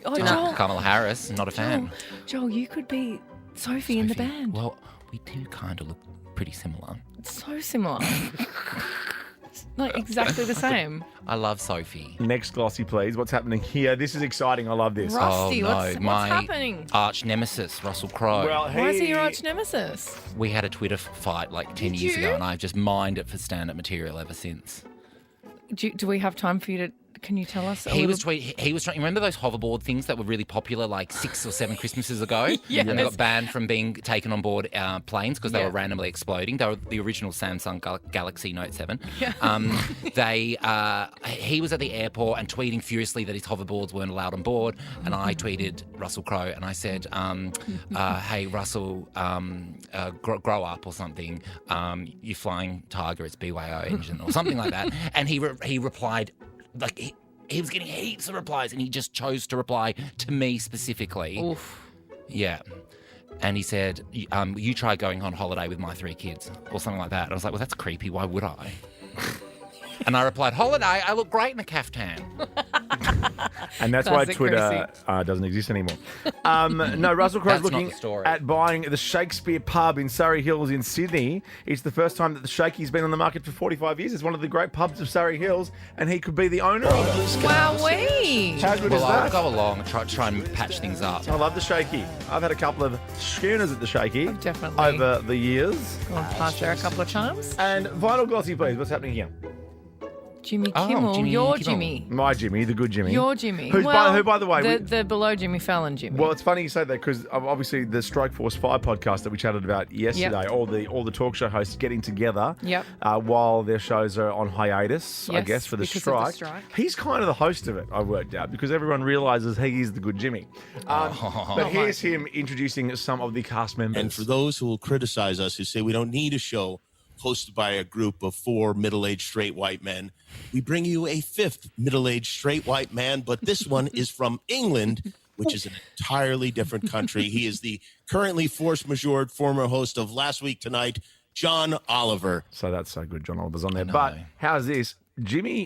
Oh, Joel, Kamala Harris, not a fan. Joel, you could be Sophie in the band. Well, we do kind of look pretty similar. It's so similar. Like exactly the same. I love Sophie. Next glossy, please. What's happening here? This is exciting. I love this. Rusty, oh no, what's my happening? arch nemesis, Russell Crowe. Well, Why is he your arch nemesis? We had a Twitter fight like 10 Did years you? ago, and I've just mined it for stand-up material ever since. Do we have time for you to Can you tell us? He was trying. Remember those hoverboard things that were really popular like 6 or 7 Christmases ago? Yes. And they got banned from being taken on board planes because they Yeah. were randomly exploding. They were the original Samsung Galaxy Note 7. Yeah. He was at the airport and tweeting furiously that his hoverboards weren't allowed on board. And I tweeted Russell Crowe and I said, "Hey Russell, grow up or something. You're flying Tiger. It's BYO engine or something like that." And he replied. Like he was getting heaps of replies, and he just chose to reply to me specifically. Oof. Yeah, and he said, "You try going on holiday with my 3 kids," or something like that. And I was like, "Well, that's creepy. Why would I?" And I replied, "Holiday? I look great in a caftan." And that's why Classic Twitter doesn't exist anymore. No, Russell Crowe's That's not looking the story. at buying the Shakespeare pub in Surrey Hills in Sydney. It's the first time that the Shakey's been on the market for 45 years. It's one of the great pubs of Surrey Hills, and he could be the owner of it. Wowee. How good is Well, I'll that? go along and try and patch things up. I love the Shakey. I've had a couple of schooners at the Shakey Definitely. over the years. Gone past there a couple of times. And vinyl glossy, please. What's happening here? Jimmy Oh, Kimmel, Jimmy your Kimmel. Jimmy. My Jimmy, the good Jimmy. Your Jimmy. Who, by the way, the below Jimmy Fallon Jimmy. well, it's funny you say that because obviously the Strike Force 5 podcast that we chatted about yesterday, all the talk show hosts getting together Yep. while their shows are on hiatus, I Yes, guess, for the because of the strike. strike. He's kind of the host of it, I've worked out, because everyone realises he is the good Jimmy. But here's him introducing some of the cast members. And for those who will criticize us, who say we don't need a show hosted by a group of 4 middle-aged straight white men, we bring you a 5th middle-aged straight white man, but this one is from England, which is an entirely different country. He is the currently force majeured former host of Last Week Tonight, John Oliver. So that's so good, John Oliver's on there. But how's this?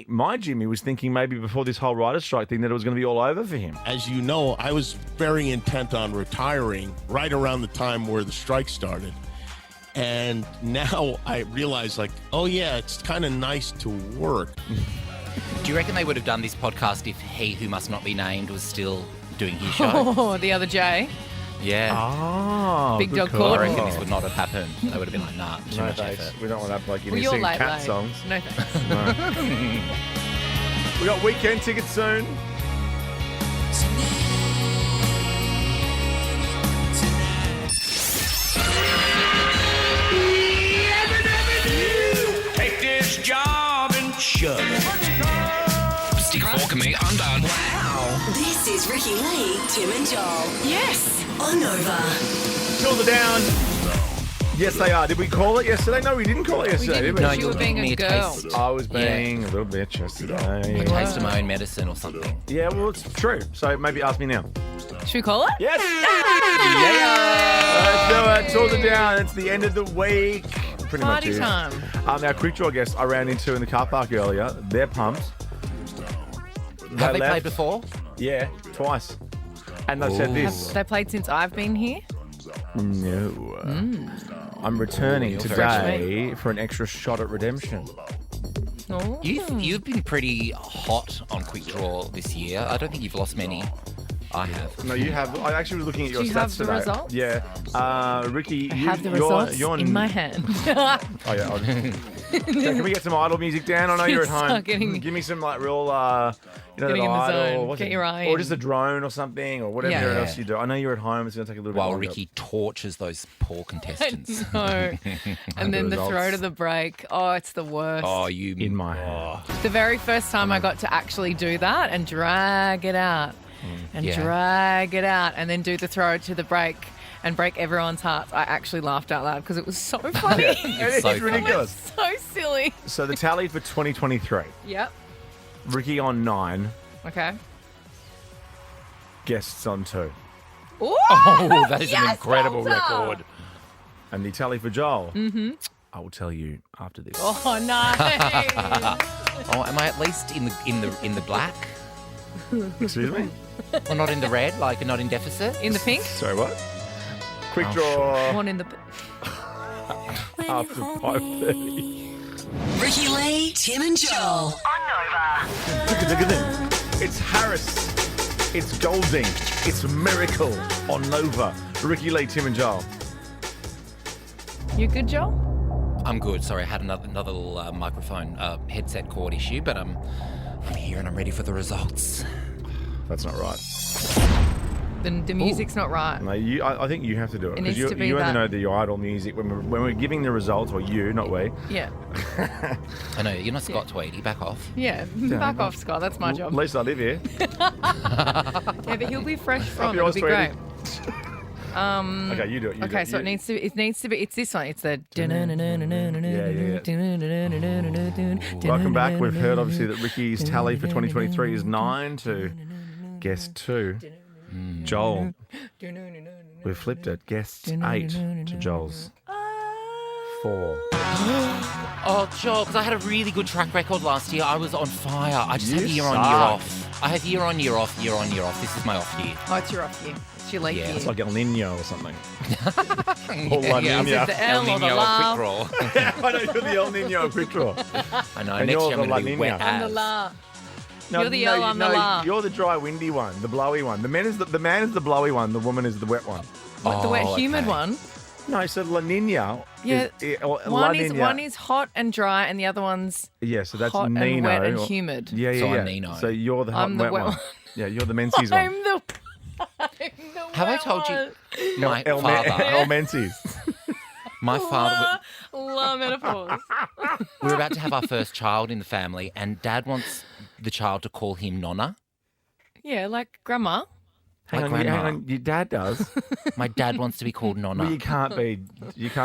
My Jimmy was thinking maybe before this whole writer's strike thing that it was going to be all over for him. As you know, I was very intent on retiring right around the time where the strike started. And now I realize, like, oh, yeah, it's kind of nice to work. Do you reckon they would have done this podcast if He Who Must Not Be Named was still doing his show? Oh, the other J. Yeah. Oh, Big good dog call. I reckon this would not have happened. They would have been like, nah, too No much thanks. effort. We don't want to have like you Well, know, you're sing late, cat late. songs. No thanks. We got weekend tickets soon. Take this job and shove it. Stick a fork in me, I'm done. This is Ricky Lee, Tim and Joel. Yes. On Nova. Tilda down. Yes, they are. Did we call it yesterday? No, we didn't call it yesterday, didn't. did No, we? You were being giving me a girl. taste. I was being a little bitch yesterday. A taste of my own medicine or something. Yeah, well, it's true. So maybe ask me now. Should we call it? Yes! Let's do it. Tilda down. It's the end of the week. Pretty Party much is. time. Our quick draw guest I ran into in the car park earlier. They're pumped. Have they left. played before? Yeah, twice. And they've said this. Have they played since I've been here? No. I'm returning Ooh, today for an extra shot at redemption. Oh. You've been pretty hot on Quick Draw this year. I don't think you've lost many. I have. No, you have. I actually was looking at your Do you stats have the today. results? Yeah. Ricky, I have the results in my hand. Oh, yeah. Okay, can we get some Idol music down? I know you're at home. Start getting- Give me some like real, Getting in the Idol. zone. What's Get it? your eye Or in. just a drone or something or whatever Yeah. else you do. I know you're at home. It's going to take a little bit While longer. Ricky tortures those poor contestants. No. And then the results. throw to the break. Oh, it's the worst. Oh, you In my hand. The very first time I got to actually do that and drag it out and Yeah. drag it out and then do the throw to the break and break everyone's hearts, I actually laughed out loud because it was so funny. It's so funny. ridiculous. So silly. So the tally for 2023. Yep. Ricky on 9, Okay. guests on 2. Ooh, Oh, that is an yes, incredible well done. record. And the tally for Joel, I will tell you after this. Oh, nice. Oh, am I at least in the black? Excuse me? Or not in the red? Like not in deficit? In the pink? Sorry, what? Quick Oh, draw One in the... after 5:30. Ricky Lee, Tim and Joel. On Nova. It's Harris. It's Golding. It's Miracle on Nova. Ricky Lee, Tim and Joel. You good, Joel? I'm good. Sorry, I had another little microphone headset cord issue, but I'm here and I'm ready for the results. That's not right. The music's not right. No, I think you have to do it. It needs you, to be you only that. know the idol music when we're giving the results, or you, not we. Yeah. I know, you're not Scott Tweedy. Back off. Yeah. Back off, Scott. That's my At job. least I live here. Yeah, but he'll be fresh from it. It'll yours, be Tweety. great. Okay, you do it. Okay, so it needs to be. It's this one. It's the. Welcome back. We've heard obviously that Ricky's tally for 2023 is 9 to guest 2. Joel. We've flipped it. Guest 8 to Joel's 4. Oh, Joel, because I had a really good track record last year. I was on fire. I just had You year on, year suck. off. I had year on, year off, year on, year off. This is my off year. Oh, it's your off year. It's your late Yeah, year. It's like El Nino or something. Or La Yeah, Nina. Is it the L or the Nino La? quick roll. I know you're the El Nino quick draw. I know. And Next you're year the I'm La going to be Nina. wet I'm the as. La. No, You're the L, I'm the La. You're the dry, windy one, the blowy one. The man is the blowy one. The woman is the wet one. What, the wet, humid okay. one? No, so La Nina. Yeah. Or La Nina. One is hot and dry, and the other one's Yeah, so that's hot Nino. and wet and or- humid. Yeah, yeah, So I'm yeah. Nino. So you're the hot I'm and the wet wet one. one. Yeah, you're the Menzies one. I'm the Have I told you? My El father. Menzies. My father. La metaphors. We're about to have our first child in the family, and Dad wants the child to call him Nonna. Yeah, like grandma. Hang grandma. on, your dad does. My dad wants to be called Nonna. Well, you can't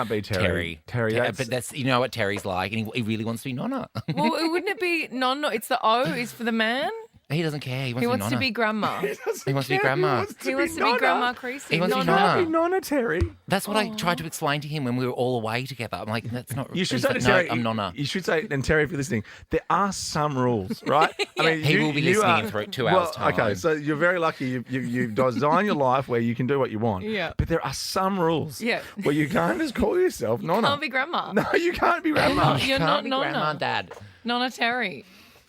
be Terry. Terry. that's, But that's, you know what Terry's like, and he really wants to be Nonna. Well, wouldn't it be non? It's the O is for the man. He doesn't care. He wants, He to wants be to Nonna. be grandma. He wants to be grandma. He wants to be grandma Creasy. He wants to be Nonna. Nonna. Be Nonna Terry. That's what I tried to explain to him when we were all away together. I'm like, that's not. You should he's say like, to Terry. No, I'm Nonna. You should say, and Terry, if you're listening, there are some rules, right? I mean, He will be listening in 2 hours' time. Okay, so you're very lucky. You design your life where you can do what you want. Yeah. But there are some rules. Yeah. Where you can't just call yourself Nonna. Can't be grandma. No, you can't be grandma. You're Can't not be Nonna. Grandma, Dad. Nonna Terry.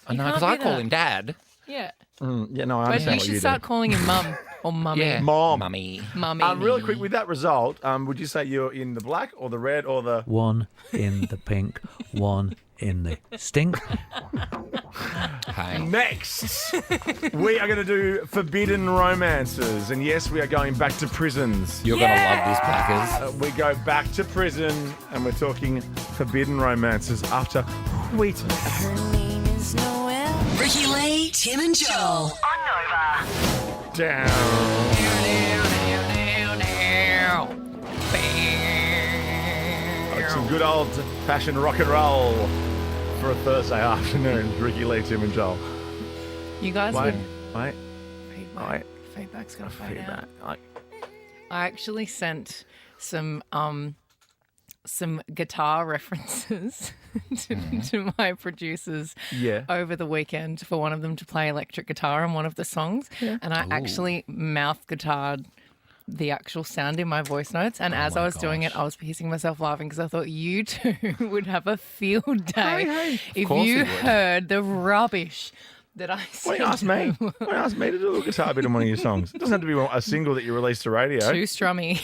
I know, can't because I be call that. him Dad. Yeah. Yeah, no, I But understand you what should you start do. calling him mum or mummy. Yeah. Mom. Mummy. Mummy. Really quick, with that result, would you say you're in the black or the red or the... One in the pink, one in the stink. Hey. Next, we are going to do forbidden romances. And yes, we are going back to prisons. You're going to love this, Blackers. We go back to prison and we're talking forbidden romances after Wheat. Her name is Noel. Ricky Lee, Tim and Joel. On Nova. Down. Like some good old-fashioned rock and roll for a Thursday afternoon. Ricky Lee, Tim and Joel. You guys Wait, would... wait, Feedback. Feedback's going to fade out. feedback. I actually sent some guitar references to my producers Yeah. over the weekend for one of them to play electric guitar on one of the songs. And I actually mouth guitared the actual sound in my voice notes. And as I was doing it, I was pissing myself laughing because I thought you two would have a field day if course you we would. heard the rubbish that I Why said. don't you ask me? Why don't you ask me to do a little guitar bit on one of your songs? It doesn't have to be a single that you release to radio. Too strummy.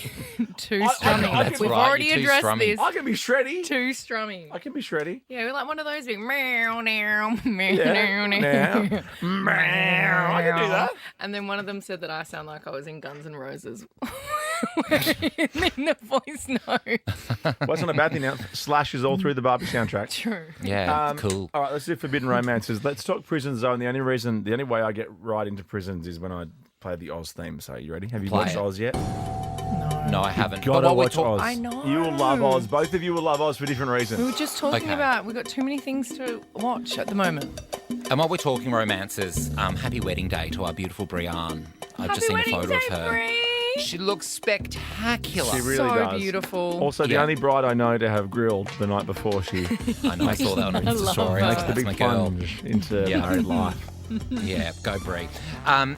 Too I- strummy. that's We've right, already you're too addressed strummy. this. I can be shreddy. Too strummy. I can be shreddy. Yeah, we're like one of those big meow, meow, meow, Yeah. meow, Meow. I can do that. And then one of them said that I sound like I was in Guns N' Roses. in the voice note. Well, that's not a bad thing now. Slash is all through the Barbie soundtrack. True. Yeah, it's cool. All right, let's do forbidden romances. Let's talk prison zone. The only way I get right into prisons is when I play the Oz theme. So, you ready? Have you Play watched it. Oz yet? No, I haven't. Gotta while we're watch Oz. I know. You will love Oz. Both of you will love Oz for different We reasons. were just talking Okay. about we've got too many things to watch at the moment. And while we're talking romances, happy wedding day to our beautiful Brianne. I've just seen a photo of her. She looks spectacular. She really so does. beautiful. Also, the Yeah. only bride I know to have grilled the night before she I know, I saw that on her Insta love story. that. makes the That's big my girl. plunge into Yeah. married life. Yeah, go Brie.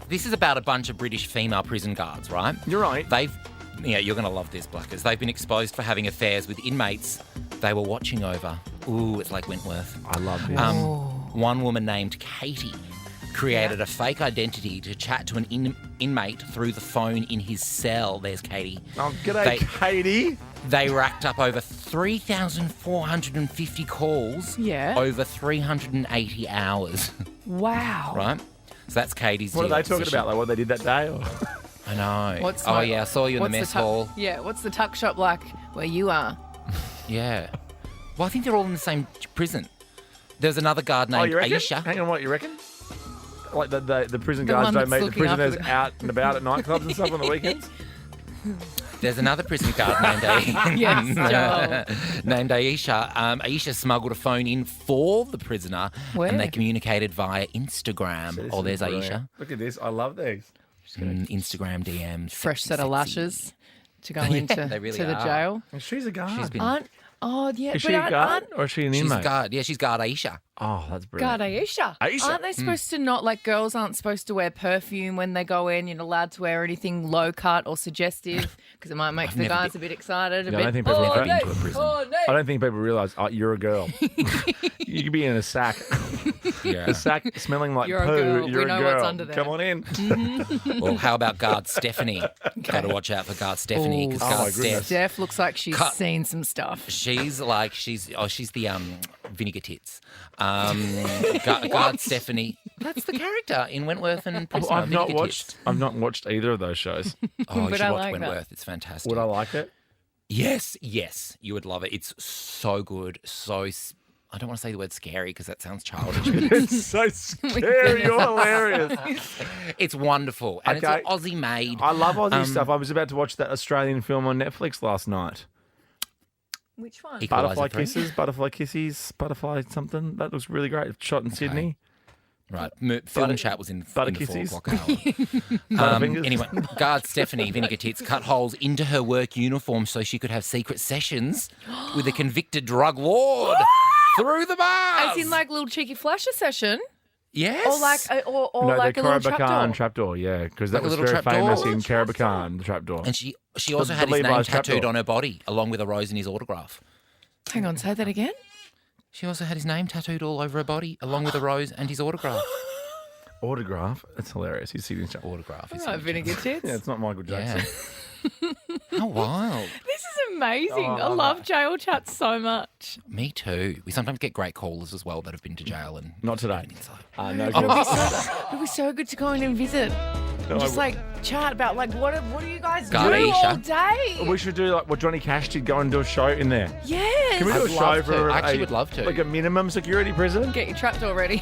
This is about a bunch of British female prison guards, right? You're right. You're going to love this, Blackers. They've been exposed for having affairs with inmates they were watching over. Ooh, it's like Wentworth. I love this. One woman named Katie created a fake identity to chat to an inmate through the phone in his cell. There's Katie. Oh, g'day, Katie. They racked up over 3,450 calls Yeah. over 380 hours. Wow. Right? So that's Katie's What are deal. they talking So she- about? Like what they did that day? Or? I know. What's oh, like- yeah, I saw you in the what's mess tuck- hall. Yeah, what's the tuck shop like where you are? Yeah. Well, I think they're all in the same prison. There's another guard named you reckon? Aisha. Hang on, what you reckon? Like the prison The guards one don't that's meet the looking after prisoners the- out and about at nightclubs and stuff on the weekends? There's another prison guard named Yes, Joel. named Aisha. Aisha smuggled a phone in for the prisoner, Where? and they communicated via Instagram. This Oh, is there's brilliant. Aisha. Look at this. I love these. Instagram DMs. Fresh set of sexy. lashes to go Yeah, into they really to the are. jail. She's a guard. She's been. Yeah, Is but she a aren't- guard or is she an She's inmate? guard. Yeah, she's guard Aisha. Oh, that's brilliant. God, Aisha. Aisha. Aren't they supposed to not, like, girls aren't supposed to wear perfume when they go in? You're not allowed to wear anything low cut or suggestive because it might make the never guys been- a bit excited. Yeah, I don't think people Never have been to a prison. Oh, no. I don't think people realise you're a girl. You could be in a sack. Yeah. A sack smelling like You're a poo. girl. You're We a know girl. what's under there. Come on in. Well, how about guard Stephanie? Got to watch out for guard Stephanie because Oh, my guard goodness. Steph. Steph looks like she's Cut. seen some stuff. She's the Vinegar Tits. Guard Stephanie. That's the character in Wentworth and Prisoner. I've not Vinegar watched. Tits. I've not watched either of those shows. Oh, you But should I watch like that. Wentworth. It's fantastic. Would I like it? Yes, you would love it. It's so good. I don't want to say the word scary because that sounds childish, but It's so scary. You're hilarious. it's wonderful. And Okay. it's Aussie made. I love Aussie stuff. I was about to watch that Australian film on Netflix last night. Which one? Equalizer Butterfly 3. Kisses, Butterfly Kisses, Butterfly something. That looks really great. Shot in Sydney. Right. Film chat was in the 4 Kisses. o'clock hour. Butterfingers. Anyway, guard Stephanie Vinegar Tits cut holes into her work uniform so she could have secret sessions with a convicted drug lord through the bars. As in, like, little cheeky flasher session? yes. Or like, or No, like the a little Karabakan trapdoor? trapdoor, yeah, because that Like a was little very trapdoor? famous in Karabakan, the trapdoor. And she also The had his name Levi's tattooed trapdoor. on her body along with a rose in his autograph. Hang on, say that again? She also had his name tattooed all over her body along with a rose and his autograph. Autograph. It's hilarious. His signature. Autograph. All right, Vinegar Tits. Yeah, it's not Michael Jackson. Yeah. How wild. This is amazing. Oh, I love jail chat so much. Me too. We sometimes get great callers as well that have been to jail and Not today. No, It'd be so good to go in and visit. And just like chat about like what do you guys do Gardisha. all day? we should do like what Johnny Cash did. Go and do a show in there. Yes. Can we do a I'd show love for to. I actually would love to. like a minimum security prison? Get your trapdoor ready.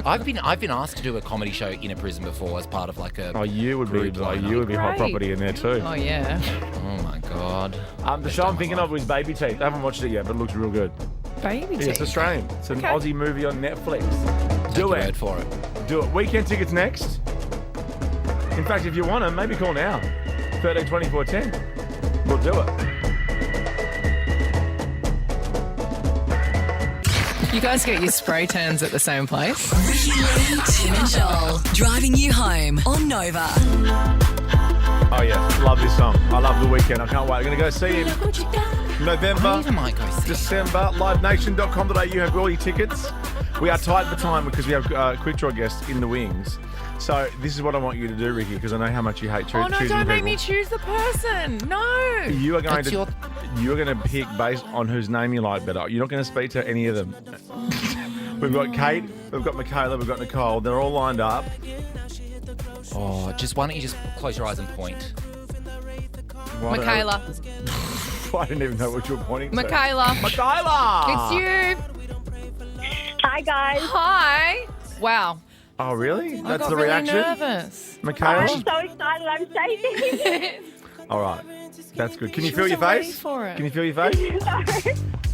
I've been asked to do a comedy show in a prison before as part of like a Oh, you would be group like lineup. you would be hot Great. property in there too. Oh yeah. Oh my god. The show I'm thinking of was Baby Teeth. I haven't watched it yet, but it looks real good. Baby Yeah, it's teeth. Australian. It's an Okay. Aussie movie on Netflix. Take Do your it. word for it. Do it. Weekend tickets next. In fact, if you want them, maybe call now. 13 24 10. We'll do it. You guys get your spray tans at the same place? Ricky Lee, Tim and Joel, driving you home on Nova. Oh yeah, love this song. I love the weekend. I can't wait. I'm gonna go see him. I November, even might go see. December. LiveNation.com.au. Have all your tickets. We are tight for time because we have quick draw guests in the wings. So this is what I want you to do, Ricky, because I know how much you hate Oh no, choosing don't people. make me choose the person. No. You are going That's to your- you're going to pick based on whose name you like better. You're not going to speak to any of them. We've got Kate, we've got Michaela, we've got Nicole. They're all lined up. Oh, why don't you just close your eyes and point? Why don't Michaela. I didn't even know what you were pointing to. Michaela. Michaela! It's you. Hi, guys. Hi. Wow. Oh, really? I That's got the really reaction? nervous. Michaela? I'm so excited. I'm shaking. All right. That's good. Can you She feel your wasn't ready face? for it. Can you feel your face? No,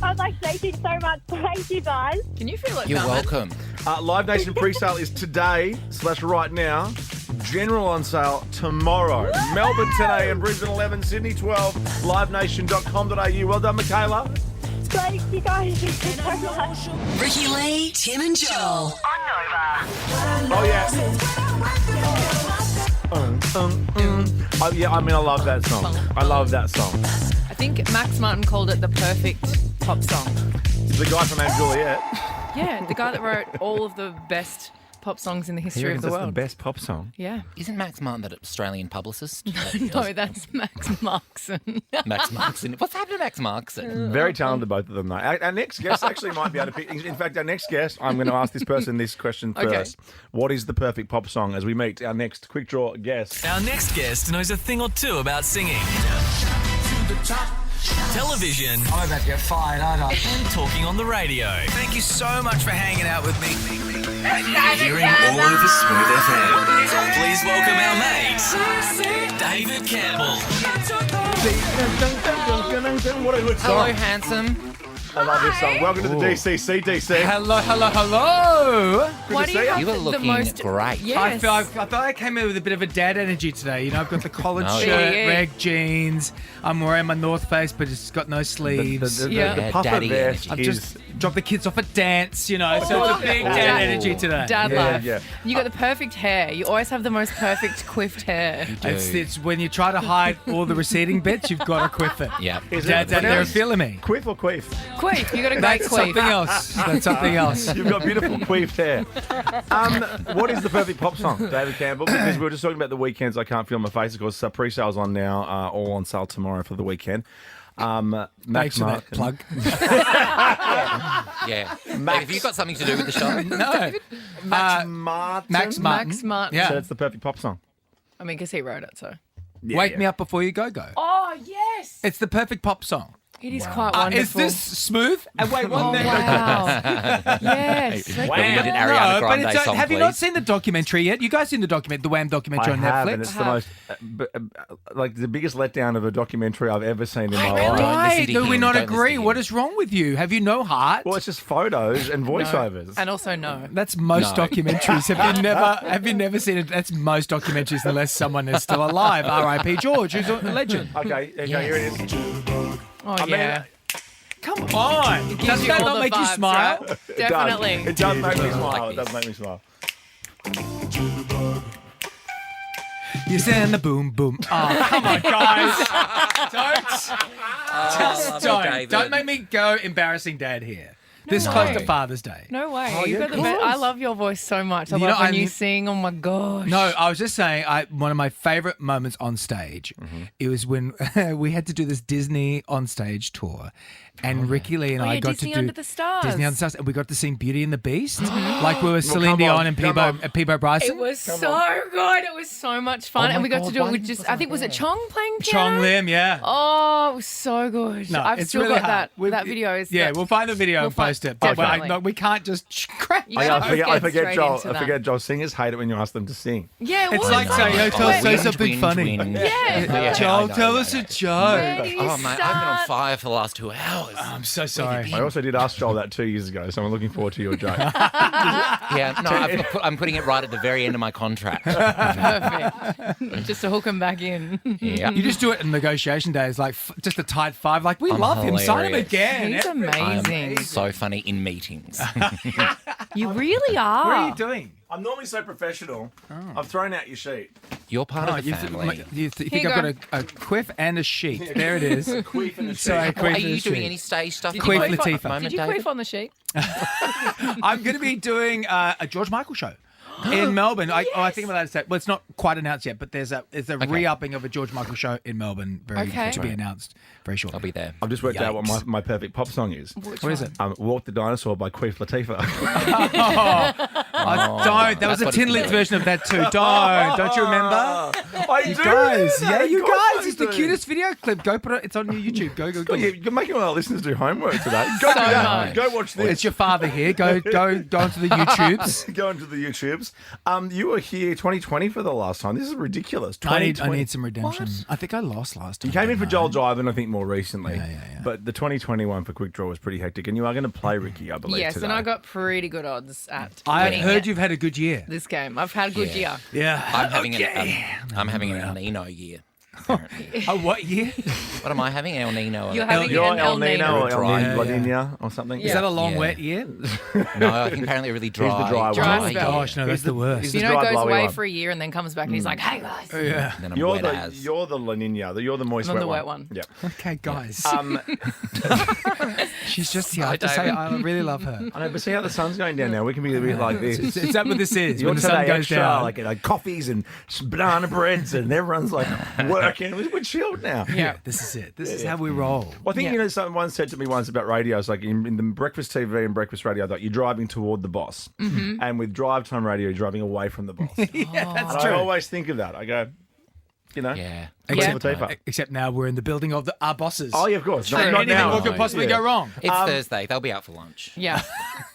I was like shaking so much. Thank you, guys. Can you feel it You're coming? welcome. Live Nation pre-sale is today / right now. General on sale tomorrow. Melbourne 10 a.m, Brisbane 11, Sydney 12. LiveNation.com.au. Well done, Michaela. Thank you, guys. Thank you so much. Ricky Lee, Tim and Joel. Oh, yeah. Oh, yeah, I mean, I love that song. I love that song. I think Max Martin called it the perfect pop song. The guy from Aunt Juliet. Yeah, the guy that wrote all of the best pop songs in the history He of reckons the that's world. the best pop song. Yeah. Isn't Max Martin that Australian publicist? No, that's Max Markson. Max Markson. What's happened to Max Markson? Very talented, both of them, though. Our next guest actually might be able to pick. In fact, our next guest, I'm going to ask this person this question first. What is the perfect pop song as we meet our next quick draw guest? Our next guest knows a thing or two about singing. Television. I'm about to get fired, aren't I? And talking on the radio. Thank you so much for hanging out with me. Hearing all over Smooth FM. Please welcome our mate, David Campbell. What a good song. Hello, handsome. I love this song. Welcome to the DCC, DC. Hello, hello, hello. Why do you have You were the looking most great. Yes. I thought I came in with a bit of a dad energy today. You know, I've got the collared No, shirt, yeah. reg jeans. I'm wearing my North Face, but it's got no sleeves. The puffer daddy vest I've is... just dropped the kids off at dance, you know, so it's a big dad energy today. Dad life. yeah. You got the perfect hair. You always have the most perfect quiffed hair. It's when you try to hide all the receding bits, you've got to quiff it. Yeah. Dad's out there feeling me. Quiff or queef? Quiff. You got a great That's quiff. something else. That's something else. You've got beautiful queefed hair. What is the perfect pop song, David Campbell? Because we were just talking about the weekends. I Can't Feel My Face. Of course, pre-sales on now, all on sale tomorrow for the weekend. Thanks Max for that Martin. plug. Yeah. Have you got something to do with the show? No. Max Martin. Max Martin. Max Martin. Yeah. So that's the perfect pop song. I mean, because he wrote it, so. Wake Me Up Before You Go Go. Oh, yes. It's the perfect pop song. It is quite wonderful. Is this smooth? And wait, one Oh, thing. wow. Yes. But we did an Ariana No, but Grande it's, song, have you not please. seen the documentary yet? You guys seen the Wham documentary I on have, Netflix? and it's the most, like the biggest letdown of a documentary I've ever seen in my life. Why listen to do we him, not don't listen agree? to What him. is wrong with you? Have you no heart? Well, it's just photos and voiceovers. And also no. That's most No. documentaries. Have you never seen it? That's most documentaries unless someone is still alive. R.I.P. George, who's a legend. Okay, here it is. Oh, yeah. Come on. gives Does you that all not the make you vibes, smile? right? Definitely. It does make me smile. Like It does this. make me smile. You send the boom boom. Oh, come on, guys. Don't make me go embarrassing dad here. This No close way. to Father's Day. No way. Oh, You yeah, got the of best. course. I love your voice so much. I You love know, when you I'm- sing. Oh my gosh. No, I was just saying, one of my favourite moments on stage, it was when we had to do this Disney on stage tour, and Ricky Lee and I got Disney to do Under the Stars. Disney Under the Stars, and we got to sing Beauty and the Beast, like we were Celine come Dion on, and come on. Peebo Bryson. It was so good. It was so much fun. Oh and my we got to God, do it why with just, I think, was it Chong playing piano? Chong Lim, yeah. Oh, it was so good. No, I've it's still really got hard. that video. Is Yeah, that- we'll find the video and post it. But Definitely. no, we can't just crack. You I gotta forget, get straight Joel. into I that. forget Joel. Singers hate it when you ask them to sing. Yeah, It's what? like saying, "Yo, tell us, say Whinge, something whinge, funny." whinge. Yeah. Joel, tell us a joke. Where do you Oh, mate, I've been on start? fire for the last 2 hours. I'm so sorry. I also did ask Joel that 2 years ago, so I'm looking forward to your joke. Yeah, no, I'm putting it right at the very end of my contract. Perfect. Just to hook him back in. Yeah. You just do it in negotiation days, like just a tight five. Like, we love him. Sign him hilarious. again. He's amazing. I'm so funny in meetings. You really are. What are you doing? I'm normally so professional. I've thrown out your sheet. You're part of the you family. you think Here you I've got a quiff and a sheet. There it is. Queef and a Sorry, sheet. quiff Are and a you doing sheet. any stage stuff? Did at the Queef moment, Latifah. Did you David? queef on the sheet? I'm going to be doing a George Michael show in Melbourne. I think I'm allowed to say. Well, it's not quite announced yet, but there's a re-upping of a George Michael show in Melbourne, Okay. to be announced very shortly. I'll be there. I've just worked out what my perfect pop song is. What is it? Walk the Dinosaur by Queef Latifah. Don't. That was a That's what Tin it's Lips doing. version of that too. Don't you remember? I You do guys, remember that. yeah, you Of course guys. I It's the do. cutest video clip. Go put it. It's on your YouTube. Go. God, you're making all our listeners do homework today. Go do So that. much. Go watch this. It's your father here. Go onto the YouTubes. Go into the YouTubes. You were here 2020 for the last time. This is ridiculous. I 2020. need some redemption. I think I lost last time. You came in for Joel Jive, I think more recently. Yeah. But the 2021 for Quick Draw was pretty hectic. And you are going to play Ricky, I believe, Yes, today. and I got pretty good odds at I've winning heard it. you've had a good year. This game. I've had a good year. Yeah. I'm having an El Nino year. Apparently. Oh, what year? What am I having? El Nino. You're having You're an El Nino or El Dry. Nino, La Yeah. Nina or something. Is that a long Yeah. wet year? No, I think apparently a really dry. He's the dry one. Dry Oh my spell. gosh, no, that's the worst. he's You the know, dry, it goes blowy away one. for a year and then comes back and he's like, hey, guys. Yeah. Then I'm You're wet the as. you're the La Nina. You're the moist I'm wet the one. wet one. Yeah. Okay, guys. She's just here. I have to say, I really love her. I know, but see how the sun's going down now. We can be a bit like this. Is that what this is? You're When the sun today goes extra, down. like coffees and some banana breads, and everyone's like working. We're chilled now. Yeah, this is it. This is how we roll. Well, I think you know someone said to me once about radio. It's like in the breakfast TV and breakfast radio, I thought you're driving toward the boss, and with drive time radio, you're driving away from the boss. Yeah, that's And true. I always think of that. I go, you know, Except now we're in the building of our bosses. Oh, yeah, of course. True. Not Anything now. what could possibly go wrong? It's Thursday. They'll be out for lunch. Yeah.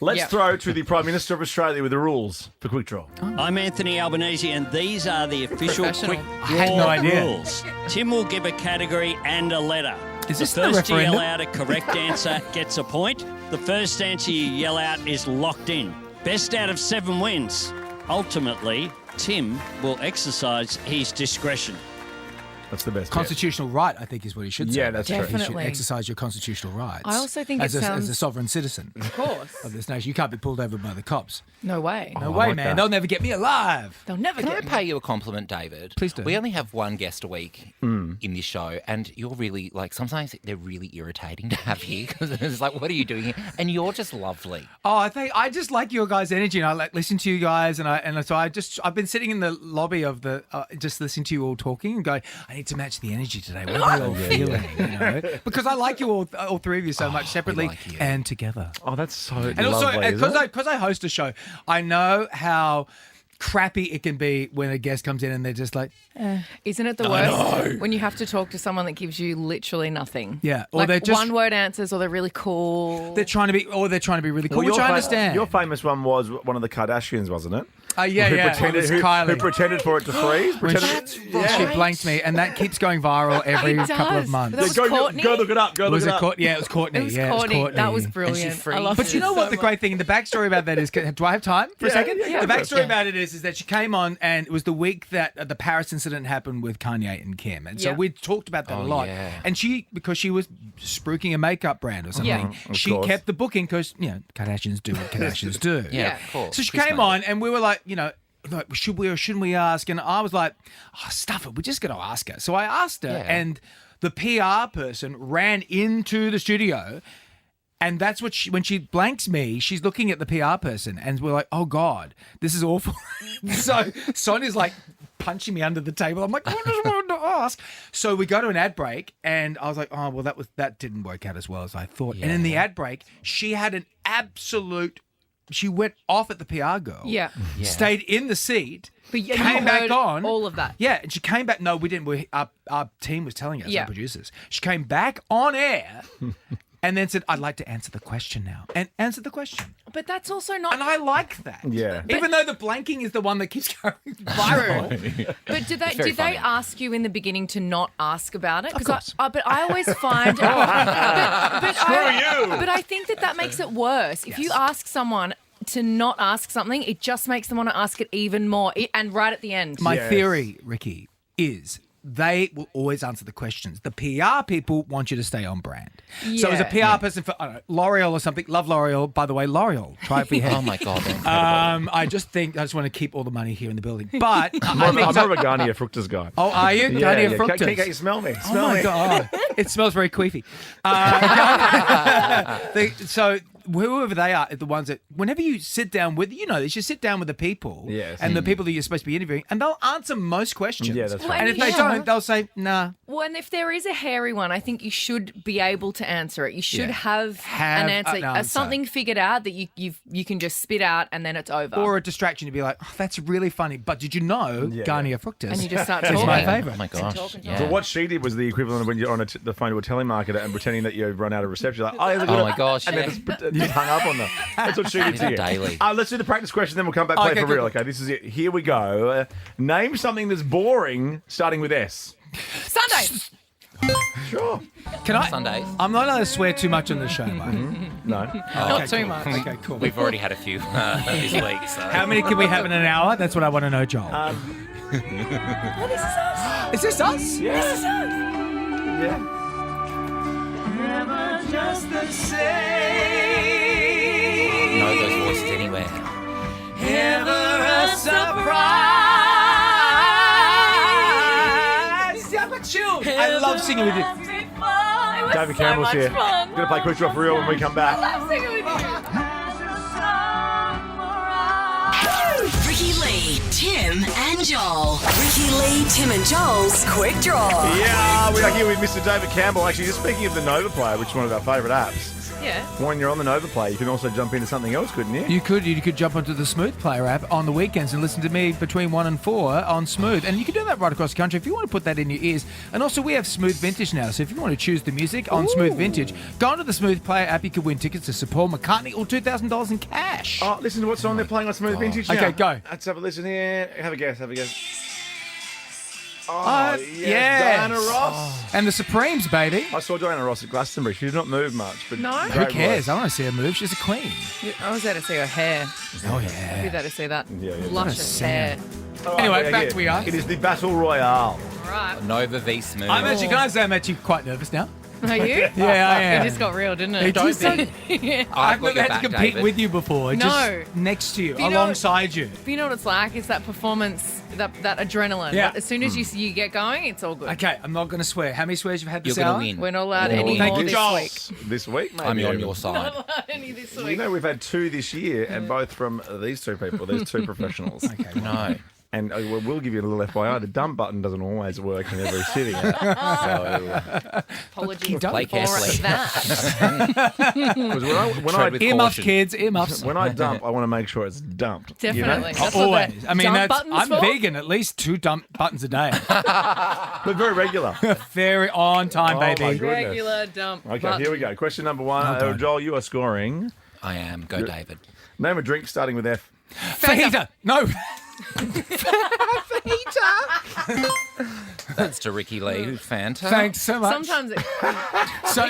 Let's throw to the Prime Minister of Australia with the rules for Quick Draw. I'm Anthony Albanese, and these are the official Professional. Quick I had no Draw idea. rules. Tim will give a category and a letter. Is this the the first to yell referendum? out a correct answer gets a point. The first answer you yell out is locked in. Best out of 7 wins. Ultimately, Tim will exercise his discretion. That's the best. Constitutional right, I think, is what he should say. Yeah, that's true. You should Definitely. exercise your constitutional rights. I also think as it a, sounds- as a sovereign citizen Of course. of this nation. You can't be pulled over by the cops. No way. No I way, like man. that. They'll never get me alive. They'll never Can I get me. pay you a compliment, David? Please do. We only have one guest a week in this show, and you're really, like, sometimes they're really irritating to have here because it's like, what are you doing here? And you're just lovely. Oh, I just like your guys' energy, and I like listen to you guys, and so I've been sitting in the lobby of the just listening to you all talking and going, I need to match the energy today. What are they all feeling? You know, because I like you all three of you so much separately like you. and together. Oh, that's so And lovely. also, because I host a show, I know how crappy it can be when a guest comes in and they're just like, Isn't it the worst when you have to talk to someone that gives you literally nothing? Yeah, or Like they're just- one word answers, or they're really cool. they're trying to be really cool, which I understand. Your famous one was one of the Kardashians, wasn't it? Yeah, who yeah. Pretended, It was who Kylie. pretended for it to freeze. When Pretended, she blanked me, and that keeps going viral every It couple of does. months. That was Courtney? Go look it up. Go look Was it it up. Courtney? Yeah, it was Courtney. It was yeah, Courtney. It was Courtney. That was brilliant. I loved But you it know what? so The much. great thing, the backstory about that is, do I have time for a second? yeah, The backstory Yeah. about it is that she came on, and it was the week that the Paris incident happened with Kanye and Kim, and so Yeah. we talked about that a Oh, lot. yeah. And she, because she was spruiking a makeup brand or something, Yeah. Of she course. kept the booking because Kardashians do what Kardashians do. Yeah, of course. So she Chris came made on, and we were like, like, should we or shouldn't we ask? And I was like, stuff it. We're just going to ask her. So I asked her, Yeah. and the PR person ran into the studio. And that's what when she blanks me, she's looking at the PR person, and we're like, oh, God, this is awful. So Sonia's like punching me under the table. I'm like, I just wanted to ask. So we go to an ad break, and I was like, oh, well, that didn't work out as well as I thought. And in the ad break, she had an absolute... She went off at the PR girl. Yeah. Stayed in the seat. But you came back heard on. all of that. Yeah, and she came back. No, we didn't. Our team was telling us, Yeah. our producers. She came back on air and then said, I'd like to answer the question now. And answered the question. But that's also not. And I like that. Yeah. Even though the blanking is the one that keeps going viral. But did they very funny. ask you in the beginning to not ask about it? Of course. But I always find. Screw you. But I think that makes it worse. If you ask someone to not ask something, it just makes them want to ask it even more. And right at the end. My Yes. theory, Ricky, is they will always answer the questions. The PR people want you to stay on brand. So as a PR person for, I don't know, L'Oreal or something, love L'Oreal. By the way, L'Oreal, try it for your head. Oh, my God. They're incredible. I just want to keep all the money here in the building. But I'm more of a Garnier Fructus guy. Oh, are you? Yeah, Garnier yeah. Fructus. Can you smell me? Oh Smell my me. God. It smells very queefy. So whoever they are the ones that whenever you sit down with, you should sit down with the people Yes. and the people that you're supposed to be interviewing, and they'll answer most questions. Yeah, that's Well, right. And if they yeah. don't, they'll say, nah. Well, and if there is a hairy one, I think you should be able to answer it. You should have Have an answer, an answer. something figured out that you can just spit out and then it's over. Or a distraction to be like, oh, that's really funny. But did you know Garnier Fructus And you just start is talking. my Oh, favourite? my gosh. Yeah. So what she did was the equivalent of when you're on the phone to a telemarketer and pretending that you've run out of reception. Like, oh my gosh, and yeah. then just hung up on them. That's what she did to you. Daily. Let's do the practice question, then we'll come back play Okay, for good. real. Okay, this is it. Here we go. Name something that's boring, starting with S. Sunday. Sure. Can I? Sundays. I'm not allowed to swear too much on the show, mate. No. Not too cool. much. Okay, cool. We've already had a few this week. So. How many can we have in an hour? That's what I want to know, Joel. Oh, this is us. Is this us? Yeah. This is us. Yeah. Never just the same. Know those voices anywhere. Ever a surprise. Yeah, but chill. I love singing with you. It was David so Campbell's much here. fun. We're going to play Quick Draw for real when we come back. I'm singing with you. Ricky Lee, Tim and Joel. Ricky Lee, Tim and Joel's Quick Draw. Yeah, we are here with Mr. David Campbell. Actually, just speaking of the Nova Player, which is one of our favourite apps. Yeah. When you're on the Nova Player, you can also jump into something else, couldn't you? You could jump onto the Smooth Player app on the weekends and listen to me between 1 and 4 on Smooth. And you can do that right across the country if you want to put that in your ears. And also we have Smooth Vintage now. So if you want to choose the music on Smooth Vintage, go onto the Smooth Player app. You could win tickets to Sir Paul McCartney or $2,000 in cash. Oh, listen to what song they're playing on Smooth Vintage now. Okay, go. Let's have a listen here. Have a guess. Diana Ross. And the Supremes, baby. I saw Diana Ross at Glastonbury. She did not move much. But No? Who cares? I want to see her move. She's a queen. I was there to see her hair. Oh, I'd yeah. be there to see that Yeah. luscious hair. Anyway, back to we are. It is the Battle Royale. Right. Nova v Smooth. Can I say I'm actually quite nervous now? Are you? Yeah, I am. It just got real, didn't it? It just Yeah. I've got never your had back, to compete David. with you before. No. Just next to you, You know- alongside you. But you know what it's like? It's that performance, that adrenaline. Yeah. As soon as you get going, it's all good. Okay, I'm not going to swear. How many swears you've had this You're hour? going to win. We're not allowed Oh, any thank more you, this Joel. week. This week, maybe. I'm on even. your side. Not allowed any this week. You know, we've had 2 this year, and both from these 2 people. There's 2 professionals. Okay, No. And we'll give you a little FYI. The dump button doesn't always work in every sitting. So, Apologies Play for carefully. that. because when Tread with earmuffs, caution. kids, earmuffs. when I dump, I want to make sure it's dumped. you know? Definitely. That's what Always. the I mean, dump button's I'm for. vegan. At least 2 dump buttons a day. But very regular. Very on time, Oh, my baby. goodness. Regular dump. Okay, button. here we go. Question number 1. Well done. Joel, you are scoring. I am. Go, David. Name a drink starting with F. Fajita. No. That's to Ricky Lee. Fanta. Thanks so much. Sometimes it. So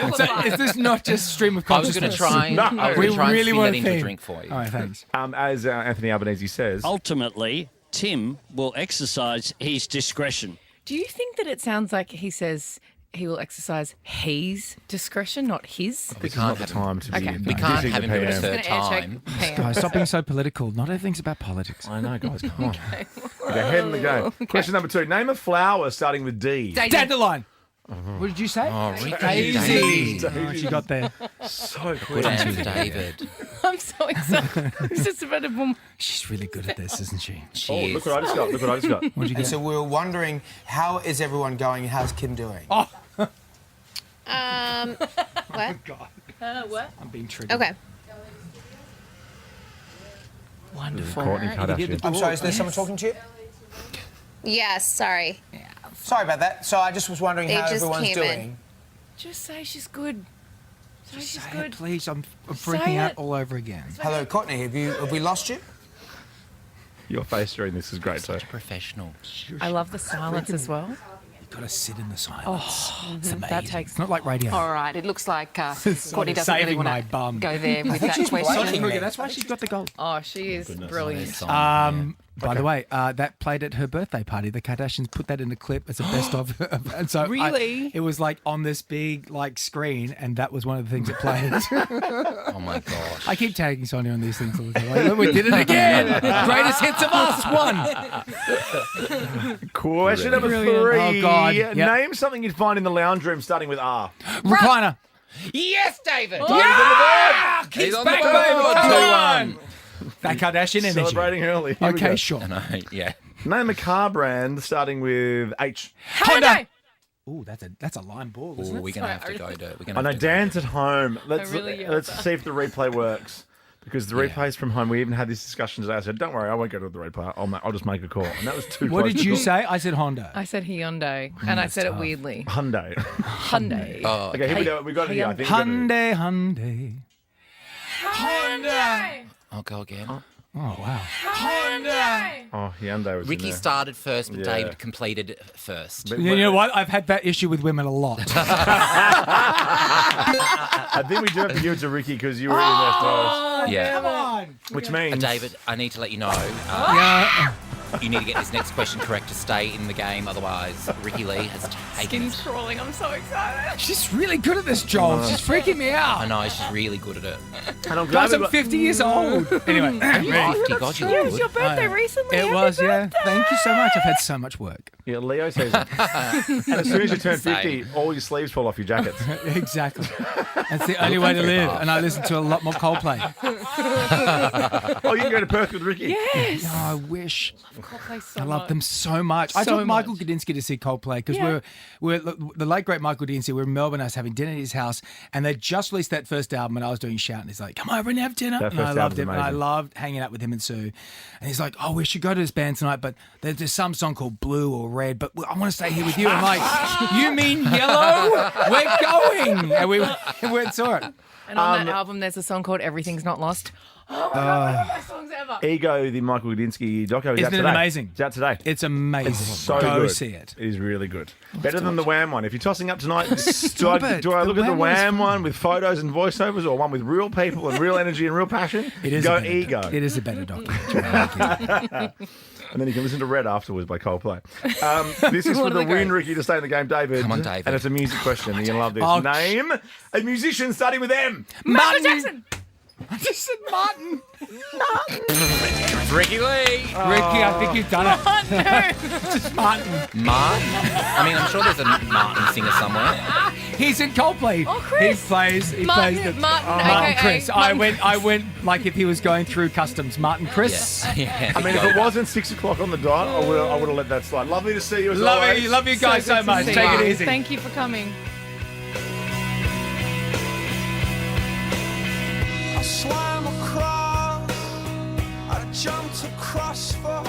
is this not just stream of I was going consciousness? to try and, No. I was We gonna try and really spin want that a into a theme. drink for you. All right, thanks. As Anthony Albanese says, Ultimately, Tim will exercise his discretion. Do you think that it sounds like he says he will exercise his discretion, not his? this is not the time to be. Okay. We can't dissing have the him do PM. it Gonna at air check time. Pam. Guys, stop being so political. Not everything's about politics. I know, guys. Come on. Okay, head in the game. Question number 2. Name a flower starting with D. Daisy. Dandelion. What did you say? Oh, Ricky. Daisy. Oh, she got there. So Good answer, David. I'm so excited. It's just about a boom. She's really good at this, isn't she? She Oh, is. look what I just got. Look what I just got. What'd you And get? so we were wondering, how is everyone going? How's Kim doing? Oh, What? What? I'm being triggered. Okay. Wonderful. Courtney Kardashian. I'm sorry, is there someone talking to you? Yes, sorry. Sorry about that. So I just was wondering They how just everyone's came doing. in. Just say she's good. Say she's Say it, good. please. I'm Say freaking out it. all over again. Hello, Courtney. Have we lost you? Your face during this is great, so. Professional. I love the silence as well. You've got to sit in the silence. Oh, It's amazing. that takes. It's not like radio. All right, it looks like Courtney doesn't Saving really my want bum. to go there with that she's question. blushing. Look, that's why she's got the gold. Oh, she is brilliant. By the way, that played at her birthday party. The Kardashians put that in the clip as a best of, and so Really? it was like on this big like screen, and that was one of the things that played. Oh my gosh. I keep tagging Sonia on these things all the time. Like, we did it again. Greatest hits of us. One. Question number Brilliant. 3. Oh, God. Yep. Name something you'd find in the lounge room starting with R. Recliner. Yes, David. Yeah! He's He's on the back, board. baby. 2-1. That Kardashian energy. Celebrating early. Here we Okay, go. sure. No, yeah. Name a car brand starting with H. Honda. Ooh, that's a line ball, Ooh, isn't it? we're going to have to go to. We're I gonna know have to Dan's at home. Let's really yelled let's that. see if the replay works. Because the replay's from home. We even had this discussion today. I said, don't worry, I won't go to the replay. I'll just make a call. And that was too What close did to you call. say? I said Honda. I said Hyundai, and I said it weirdly. Hyundai. Hyundai. Oh, Okay, here we go. We got it here. I think we got it. Hyundai. Hyundai. I'll go again. Oh, wow. Hyundai. Oh, Hyundai was in Ricky there. started first, but Yeah. David completed first. But- You know what? I've had that issue with women a lot. I think we do have to give it to Ricky because you were in there first. Yeah. Come on. Which means... David, I need to let you know. Yeah. You need to get this next question correct to stay in the game. Otherwise, Ricky Lee has taken Skin's crawling. I'm so excited. She's really good at this, Joel. She's freaking me out. I know, she's really good at it. And I'm glad Guys, I'm 50 years old. Anyway. Are you 50? God, you Yeah, it look was good. your birthday recently. It Happy was, yeah. birthday. Thank you so much. I've had so much work. Yeah, Leo season. And as soon as you turn 50, all your sleeves fall off your jackets. Exactly. That's the only way to live. And I listen to a lot more Coldplay. Oh, you can go to Perth with Ricky. Yes. Oh, I wish. Coldplay so I love much. them so much. I So took Michael much. Gudinski to see Coldplay because Yeah. we're the late great Michael Gudinski. We were in Melbourne. I was having dinner at his house, and they just released that first album, and I was doing Shout, and he's like, "Come over and have dinner." That And I first loved album's him, and I amazing. loved hanging out with him and Sue. And he's like, "Oh, we should go to this band tonight, but there's some song called Blue or Red, but I want to stay here with you." I'm like, "You mean Yellow? We're going!" And we went and saw it. And on that album, there's a song called Everything's Not Lost. Oh my God, one of my songs ever. Ego, the Michael Gudinski doco, is out Isn't it today. amazing? It's out today. It's amazing. It's so Go good. see it. It is really good. Better than the Wham one. If you're tossing up tonight, do Stop I it. look at the Wham one is Wham one with photos and voiceovers, or one with real people and real energy and real passion? It is Go a better, Ego. It is a better documentary. And then you can listen to Red afterwards by Coldplay. This is for One of the the win, greats. Ricky, to stay in the game, David. Come on, David. And it's a music question. You're going to love this. Oh, Name a musician starting with M. Michael Jackson. I just said Martin. Ricky Lee. Ricky, I think you've done it. Oh, no. Just Martin. Martin. I mean, I'm sure there's a Martin singer somewhere. He's in Coldplay. Oh, Chris. He plays Martin, the Martin, Martin AKA Chris. Martin I went like if he was going through customs. Martin Chris. Yeah. I mean, if it wasn't 6 o'clock on the dot, I would have let that slide. Lovely to see you as always. Love you guys so good to much. see Take you. it easy. Thank you for coming. I swam across, I jumped across for